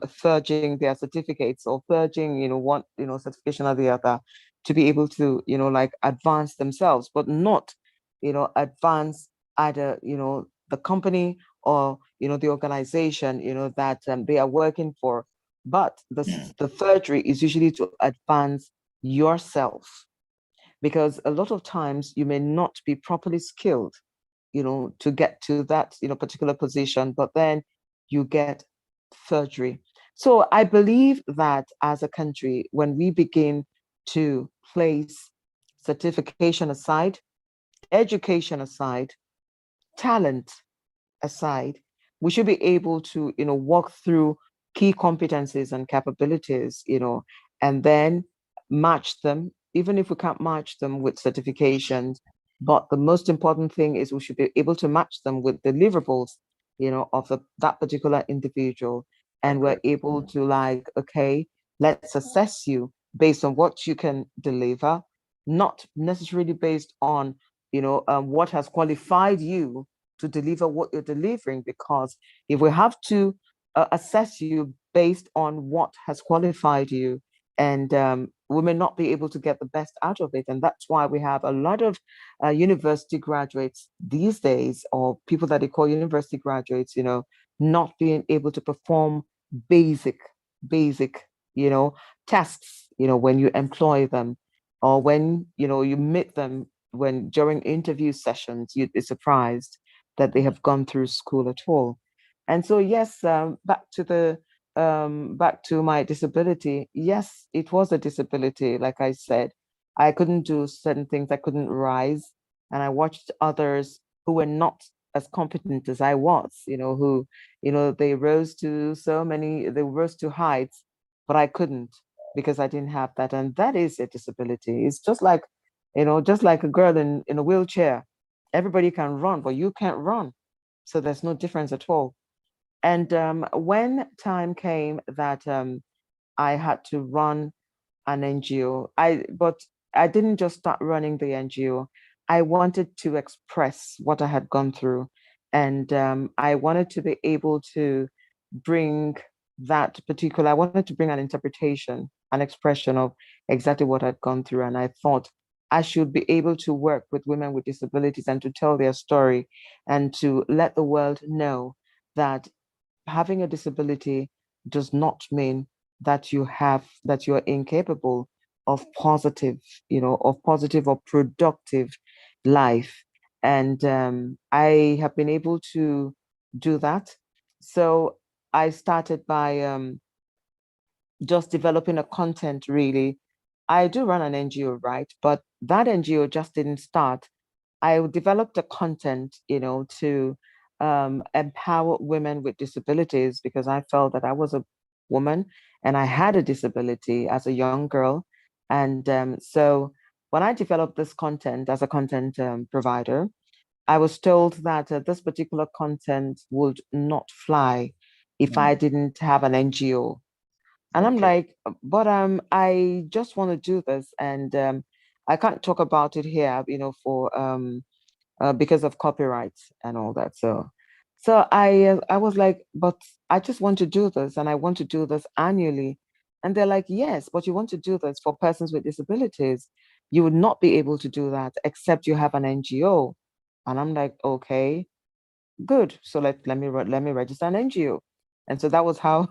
forging their certificates or forging, one, certification or the other to be able to, like advance themselves, but not, advance either, the company or, the organization, that they are working for. But the forgery is usually to advance yourself, because a lot of times you may not be properly skilled, to get to that, particular position, but then you get surgery. So I believe that as a country, when we begin to place certification aside, education aside, talent aside, we should be able to, walk through key competencies and capabilities, and then match them, even if we can't match them with certifications. But the most important thing is we should be able to match them with deliverables, of that particular individual. And we're able to like, okay, let's assess you based on what you can deliver, not necessarily based on, what has qualified you to deliver what you're delivering. Because if we have to assess you based on what has qualified you, and we may not be able to get the best out of it. And that's why we have a lot of university graduates these days, or people that they call university graduates, not being able to perform basic, basic, tasks, when you employ them, or when, you meet them, when during interview sessions, you'd be surprised that they have gone through school at all. And so, yes, back to my disability. Yes, it was a disability. Like I said, I couldn't do certain things. I couldn't rise, and I watched others who were not as competent as I was. Who, they rose to they rose to heights, but I couldn't, because I didn't have that, and that is a disability. It's just like, just like a girl in a wheelchair. Everybody can run, but you can't run. So there's no difference at all. And when time came that I had to run an NGO, but I didn't just start running the NGO. I wanted to express what I had gone through, and I wanted to be able to bring that particular. I wanted to bring an interpretation, an expression of exactly what I'd gone through, and I thought I should be able to work with women with disabilities and to tell their story, and to let the world know that having a disability does not mean that you're incapable of positive, of positive or productive life. And I have been able to do that. So I started by just developing a content, really. I do run an NGO, right? But that NGO just didn't start. I developed a content, to empower women with disabilities, because I felt that I was a woman and I had a disability as a young girl. And so when I developed this content as a content provider, I was told that this particular content would not fly if I didn't have an NGO. And I'm Okay. like, but I just want to do this, and I can't talk about it here, for because of copyrights and all that. So I was like, but I just want to do this, and I want to do this annually. And they're like, yes, but you want to do this for persons with disabilities. You would not be able to do that except you have an NGO. And I'm like, okay, good. So let me register an NGO. And so that was how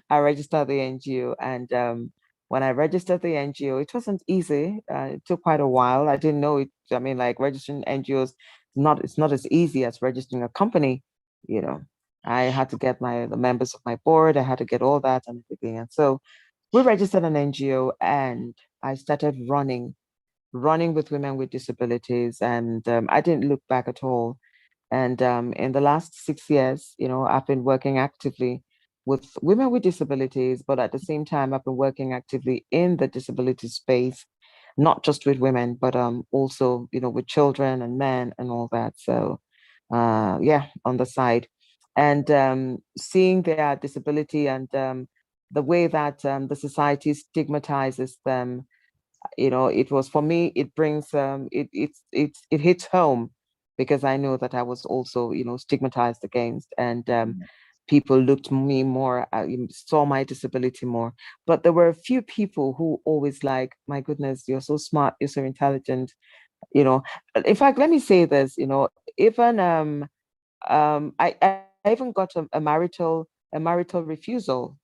I registered the NGO. And when I registered the NGO, it wasn't easy. It took quite a while. I didn't know it. I mean, like registering NGOs, it's not as easy as registering a company. You know, I had to get the members of my board. I had to get all that and everything. And so we registered an NGO, and I started running with women with disabilities, and I didn't look back at all. And in the last 6 years, I've been working actively with women with disabilities, but at the same time, I've been working actively in the disability space, not just with women, but also, with children and men and all that. So, yeah, on the side. And seeing their disability and the way that the society stigmatizes them, it was for me, it brings it hits home because I know that I was also, stigmatized against, and people looked me more, saw my disability more. But there were a few people who always like, my goodness, you're so smart, you're so intelligent, In fact, let me say this, even I even got a marital refusal,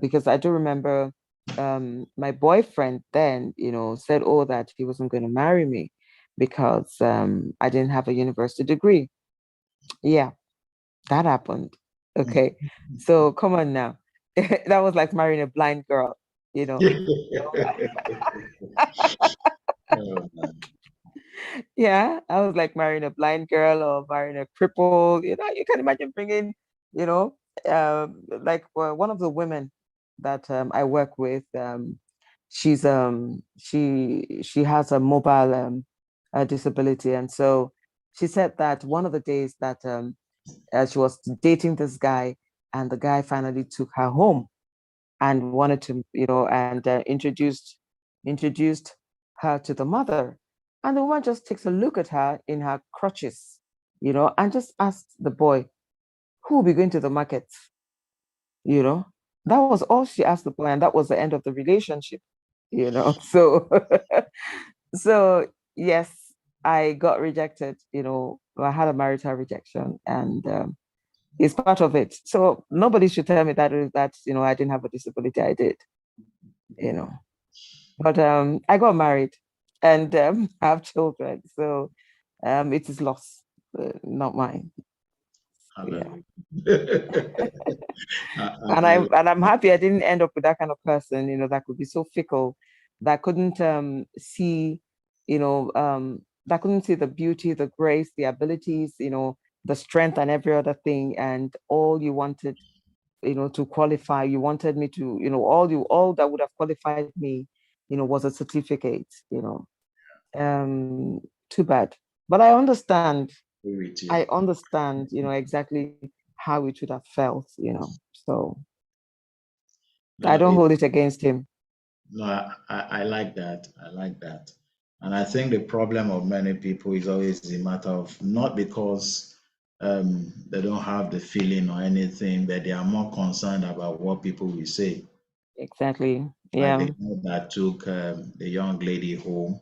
because I do remember my boyfriend then, said, oh, that he wasn't going to marry me because I didn't have a university degree. Yeah, that happened. Okay. So come on now. That was like marrying a blind girl, you know. Oh, Yeah, I was like marrying a blind girl or marrying a cripple. You can imagine bringing, you know, like one of the women that I work with. She has a mobile disability, and so she said that one of the days that she was dating this guy, and the guy finally took her home and wanted to, and introduced her to the mother. And the woman just takes a look at her in her crutches, and just asks the boy, who will be going to the market? You know, that was all she asked the boy, and that was the end of the relationship, So, so yes, I got rejected, I had a marital rejection, and it's part of it. So nobody should tell me that I didn't have a disability. I did, you know. But I got married and have children, so it is loss, not mine. Yeah, hallelujah. and I I'm happy I didn't end up with that kind of person, that could be so fickle, that couldn't see, that couldn't see the beauty, the grace, the abilities, the strength, and every other thing, and all you wanted, to qualify. You wanted me to, all that would have qualified me, was a certificate, too bad. But I understand. agree with you. I understand, exactly how it would have felt, So I No, don't hold it against him. no, I like that. I like that. And I think the problem of many people is always a matter of not because they don't have the feeling or anything, but they are more concerned about what people will say. Exactly. Like the Yeah. guy that took the young lady home,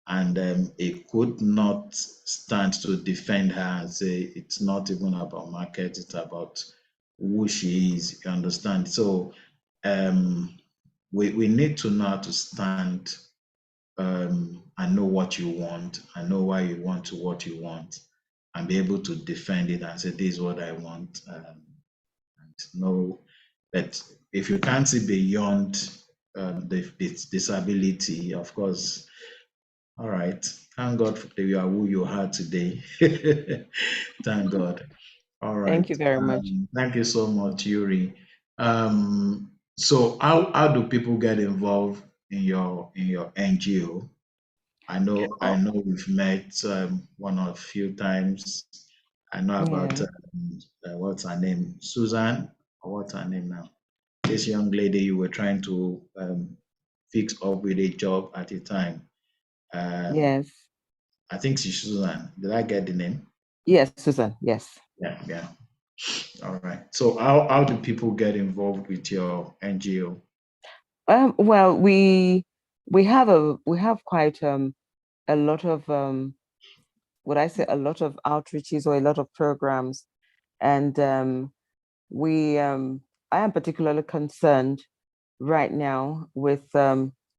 and he could not stand to defend her and say it's not even about market, it's about who she is. You understand? So um, we need to know how to stand and know what you want and know why you want to what you want and be able to defend it and say this is what I want. And know that if you can't see beyond the disability, of course, all right. Thank God that you are who you are today. Thank God. All Thank right. you very much. Thank you so much, Yuri. So how do people get involved in your NGO? I Oh, know we've met one or a few times. I know about yeah. what's her name, Susan, or what's her name now? This young lady you were trying to fix up with a job at a time. Um, Yes. I think she's Susan. Did I get the name? Yes, Susan. Yes. Yeah, yeah. All right. So how do people get involved with your NGO? Well, we have quite a lot of would I say a lot of outreaches or a lot of programs, and we I am particularly concerned right now with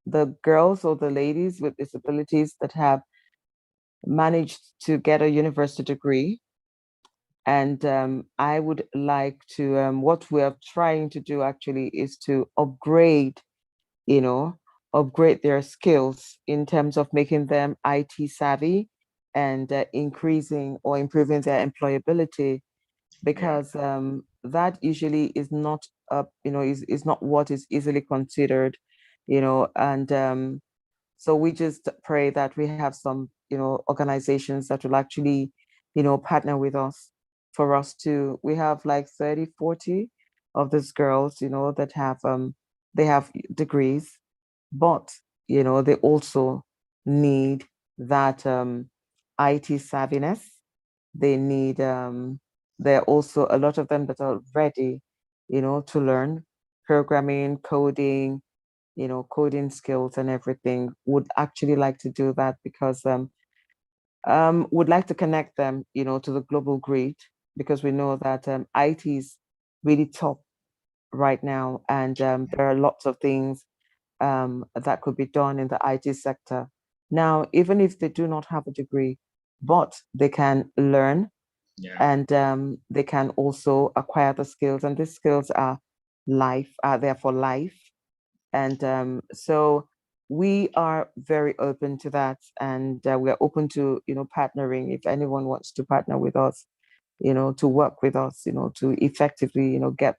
the girls or the ladies with disabilities that have managed to get a university degree. And I would like to, what we're trying to do actually is to you know, upgrade their skills in terms of making them IT savvy, and increasing or improving their employability, because that usually is not is not what is easily considered, and so we just pray that we have some organizations that will actually partner with us for us to, we have like 30, 40 of these girls that have they have degrees, but they also need that IT savviness. They need there are also a lot of them that are ready to learn programming, coding, coding skills and everything, would actually like to do that because would like to connect them to the global grid, because we know that IT is really top right now, and there are lots of things that could be done in the IT sector. Now, even if they do not have a degree, but they can learn, and they can also acquire the skills, and these skills are there for life. And so we are very open to that, and we are open to partnering. If anyone wants to partner with us, to work with us, to effectively get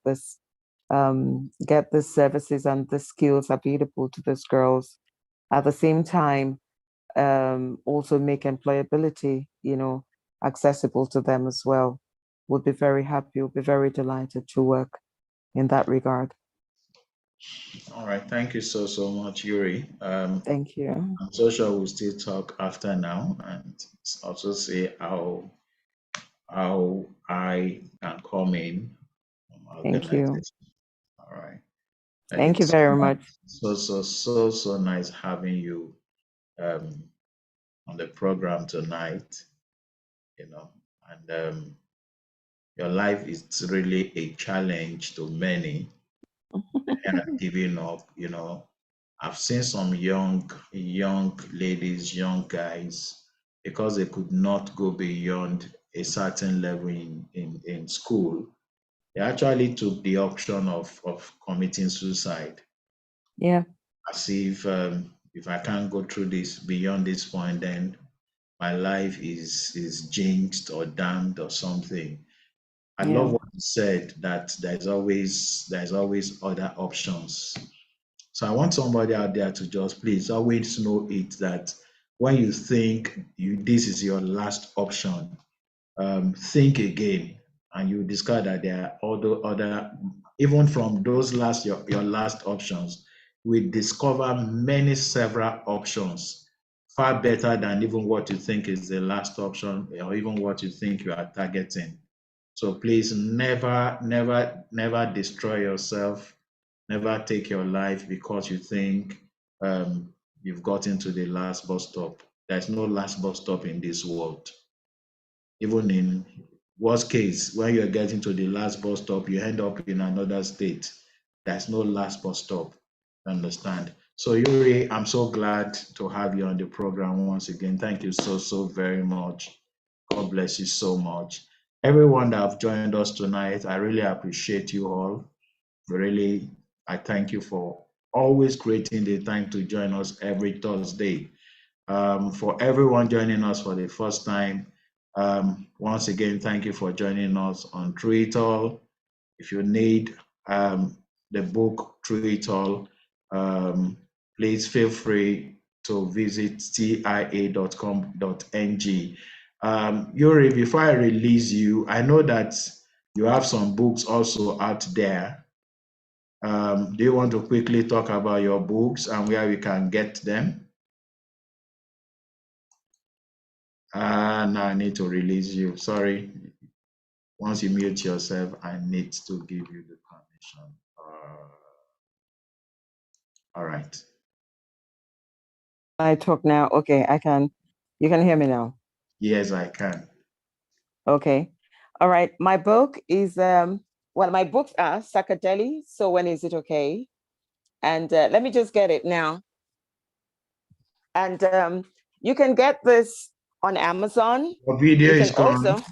the services and the skills available to these girls. At the same time, also make employability, accessible to them as well. Would be very happy, would be very delighted to work in that regard. All right. Thank you so much, Yuri. Thank you. I'm so sure we'll still talk after now and also say how I can come in from our Thank you. organization. All right. Thank you It's very much. so nice having you um, on the program tonight. And your life is really a challenge to many. And giving up. I've seen some young ladies, young guys, because they could not go beyond a certain level in school, they actually took the option of committing suicide. Yeah. As if I can't go through this beyond this point, then my life is jinxed or damned or something. I Yeah. love what you said, that there's always other options. So I want somebody out there to just please always know it, that when you think this is your last option, think again, and you discover that there are other, even from those your last options, we discover many several options far better than even what you think is the last option, or even what you think you are targeting. So please never destroy yourself. Never take your life because you think you've gotten to the last bus stop. There's no last bus stop in this world. Even in worst case, when you're getting to the last bus stop, you end up in another state. There's no last bus stop. Understand? So Yuri, I'm so glad to have you on the program once again. Thank you so very much. God bless you so much. Everyone that have joined us tonight, I really appreciate you all. Really, I thank you for always creating the time to join us every Thursday. For everyone joining us for the first time, once again, thank you for joining us on Through It All. If you need the book Through It All, please feel free to visit tia.com.ng. Yuri, before I release you, I know that you have some books also out there. Do you want to quickly talk about your books and where we can get them? Now I need to release you. Sorry. Once you mute yourself, I need to give you the permission. All right. I talk now. Okay, you can hear me now. Yes, I can. Okay. All right. My book is my books are Sakadeli. So when is it okay? And let me just get it now. And you can get this on Amazon. Your video You is can gone. also.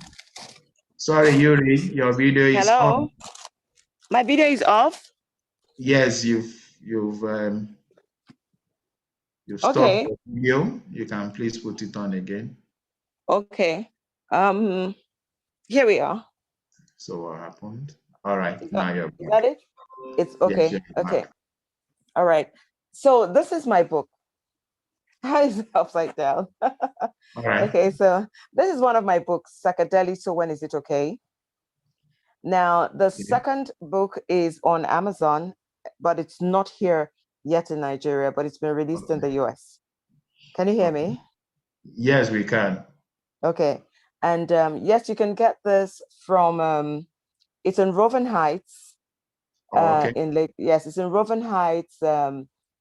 Sorry, Yuri, your video is Hello. on. My video is off. Yes, you've stopped Okay. the video. You can please put it on again. Okay. Here we are. So what happened? All right, Is now you're that back. it? It's Yes, okay. you're Okay. back. All right. So this is my book. How is it upside down? All right. Okay, so this is one of my books, Psychedelic. So when is it okay? Now, the Okay. second book is on Amazon, but it's not here yet in Nigeria, but it's been released in Okay. the US. Can you hear Okay. me? Yes, we can. Okay. And yes, you can get this from, it's in Roven Heights, Oh, okay. yes, it's in Roven Heights.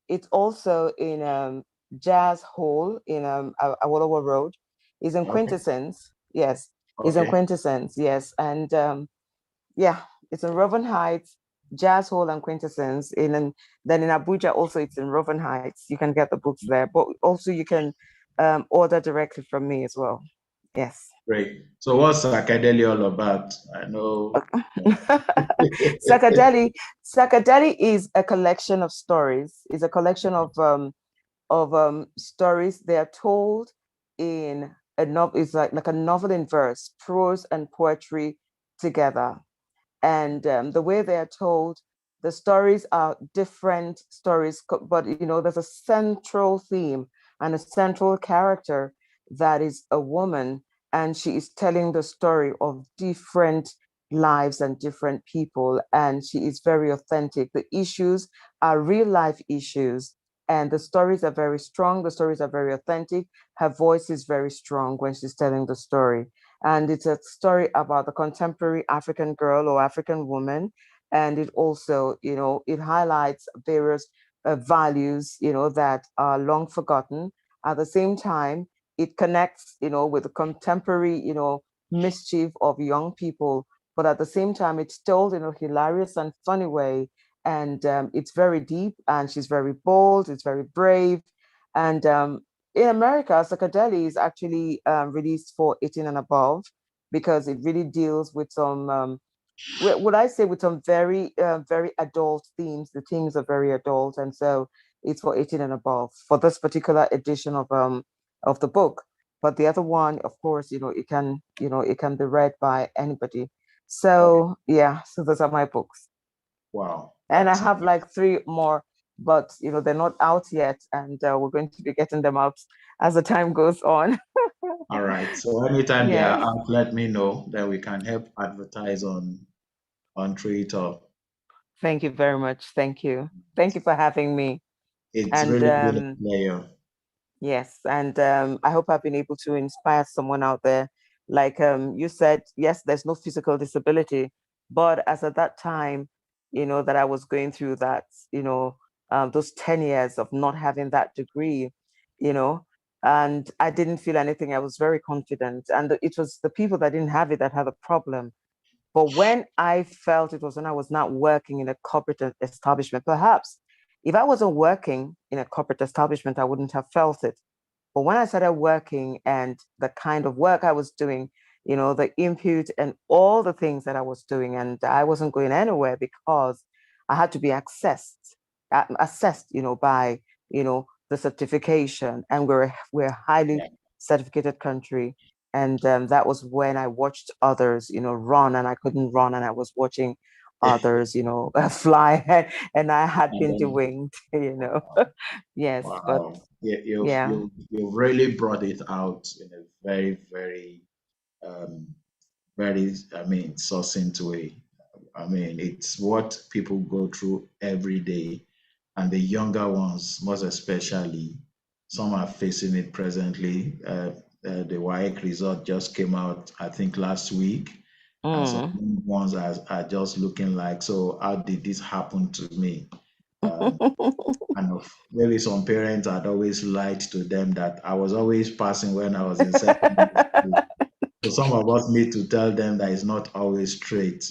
It's also in Jazz Hall in Awolowo Road. It's in Okay. Quintessence. Yes, it's in Okay. Quintessence. Yes, and yeah, it's in Roven Heights, Jazz Hall, and Quintessence. Then in Abuja also it's in Roven Heights. You can get the books there, but also you can order directly from me as well. Yes. Great. So what's Academy all about? I know. Psychedelic, Psychedelic is a collection of stories. It's a collection of stories. They are told in a novel. It's like a novel in verse, prose and poetry together. And the way they are told, the stories are different stories, but there's a central theme and a central character that is a woman, and she is telling the story of different lives and different people, and she is very authentic. The issues are real life issues, and the stories are very strong. The stories are very authentic. Her voice is very strong when she's telling the story, and it's a story about the contemporary African girl or African woman. And it also, it highlights various values, that are long forgotten. At the same time, it connects, with the contemporary, mischief of young people. But at the same time, it's told in a hilarious and funny way. And it's very deep, and she's very bold, it's very brave. And in America, Psychedelic is actually released for 18 and above because it really deals with some, would I say, with some very, very adult themes. The themes are very adult, and so it's for 18 and above for this particular edition of the book. But the other one, of course, it can be read by anybody. Okay. So yeah, so those are my books, Wow. and I That's have like three more, but they're not out yet, and we're going to be getting them out as the time goes on. all right. So anytime they are Yes. out, let me know. Then we can help advertise on Twitter. Thank you very much. Thank you. Thank you for having me. It's And really been a pleasure. yes, and I hope I've been able to inspire someone out there. Like you said, yes, there's no physical disability, but as at that time, that I was going through that, those 10 years of not having that degree, you know, and I didn't feel anything. I was very confident. And it was the people that didn't have it that had a problem. But when I felt, it was when I was not working in a corporate establishment. Perhaps if I wasn't working in a corporate establishment, I wouldn't have felt it. But when I started working and the kind of work I was doing, the input and all the things that I was doing, and I wasn't going anywhere because I had to be assessed, by, the certification. And we're a highly certificated country. And that was when I watched others, run, and I couldn't run, and I was watching others, fly, and I had And been then, doing, yes, but wow, you've yeah. you've you've really brought it out in a very, very, um, very, I mean, succinct way. I mean, it's what people go through every day, and the younger ones, most especially, some are facing it presently. The WAEC result just came out, I think, last week, and some Mm. ones are just looking like, so how did this happen to me? Um, and of maybe some parents had always lied to them that I was always passing when I was in secondary school. So some of us need to tell them that it's not always straight.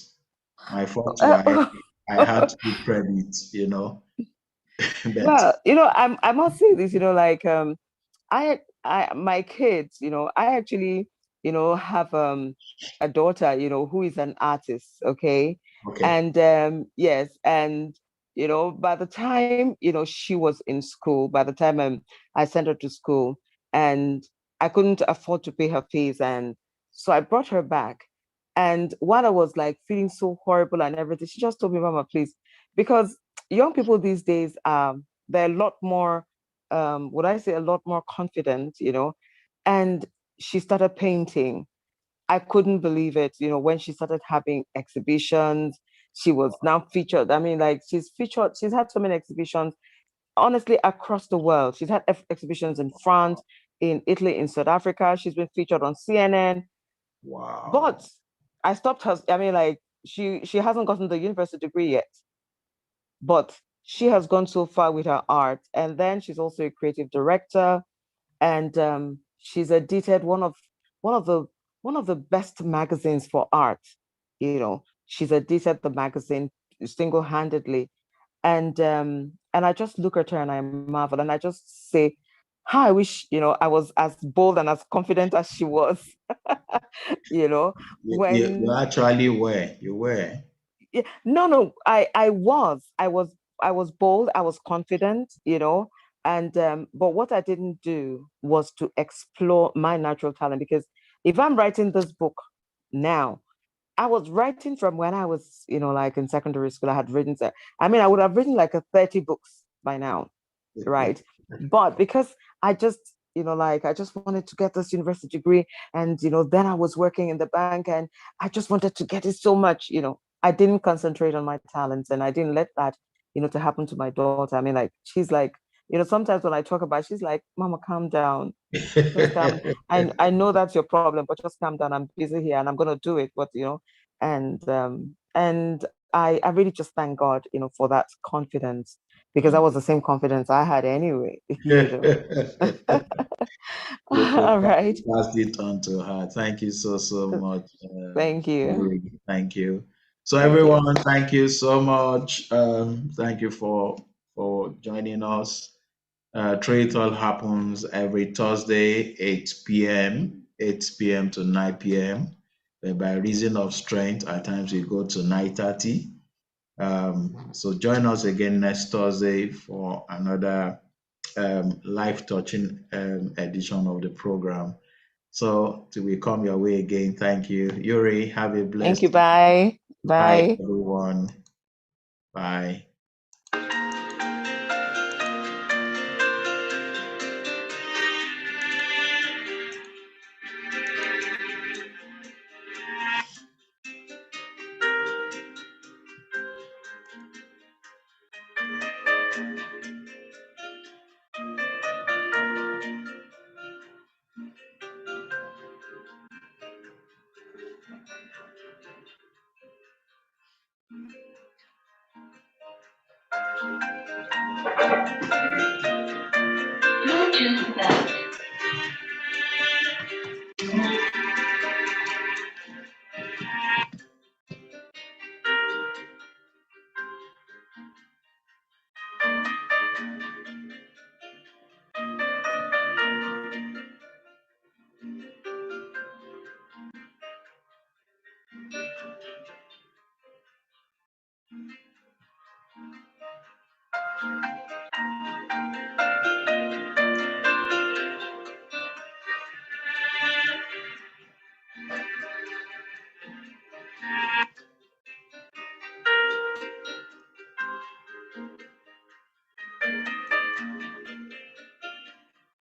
My first wife, I had good credit, but Well, I must say this, like my kids, I actually, have a daughter, who is an artist, okay? okay, And yes, and by the time, she was in school, by the time I sent her to school, and I couldn't afford to pay her fees. And so I brought her back. And while I was like feeling so horrible and everything, she just told me, Mama, please, because young people these days, they're a lot more, would I say, a lot more confident, and she started painting. I couldn't believe it, when she started having exhibitions. She was now featured. I mean, like she's featured, she's had so many exhibitions, honestly, across the world. She's had exhibitions in France, in Italy, in South Africa. She's been featured on CNN. Wow. But I stopped her. I mean, like she hasn't gotten the university degree yet, but she has gone so far with her art. And then she's also a creative director, and she's edited one of the one of the best magazines for art. She's edited the magazine single-handedly, and I just look at her and I marvel, and I just say, how I wish I was as bold and as confident as she was. you know You when actually were. You were. Yeah, no, I was bold, I was confident, and but what I didn't do was to explore my natural talent, because if I'm writing this book now, I was writing from when I was, like in secondary school. I had written, I mean, I would have written like a 30 books by now, right? But because I just, like I just wanted to get this university degree, and then I was working in the bank, and I just wanted to get it so much, I didn't concentrate on my talents, and I didn't let that, to happen to my daughter. I mean, like she's like, sometimes when I talk about it, she's like, Mama, calm down. Just calm. I know that's your problem, but just calm down. I'm busy here and I'm gonna do it. But and I really just thank God, for that confidence, because that was the same confidence I had anyway, You All right. passed it on to her. Thank you so much. Thank you. Yuri. Thank you. So Thank you. everyone, thank you so much. Thank you for joining us. Trade It All happens every Thursday, 8 p.m., 8 p.m. to 9 p.m. By reason of strength, at times we go to 9:30. So join us again next Thursday for another life touching edition of the program. So till we come your way again, thank you. Yuri, have a Thank you. blessed Bye. bye, Bye. everyone. Bye.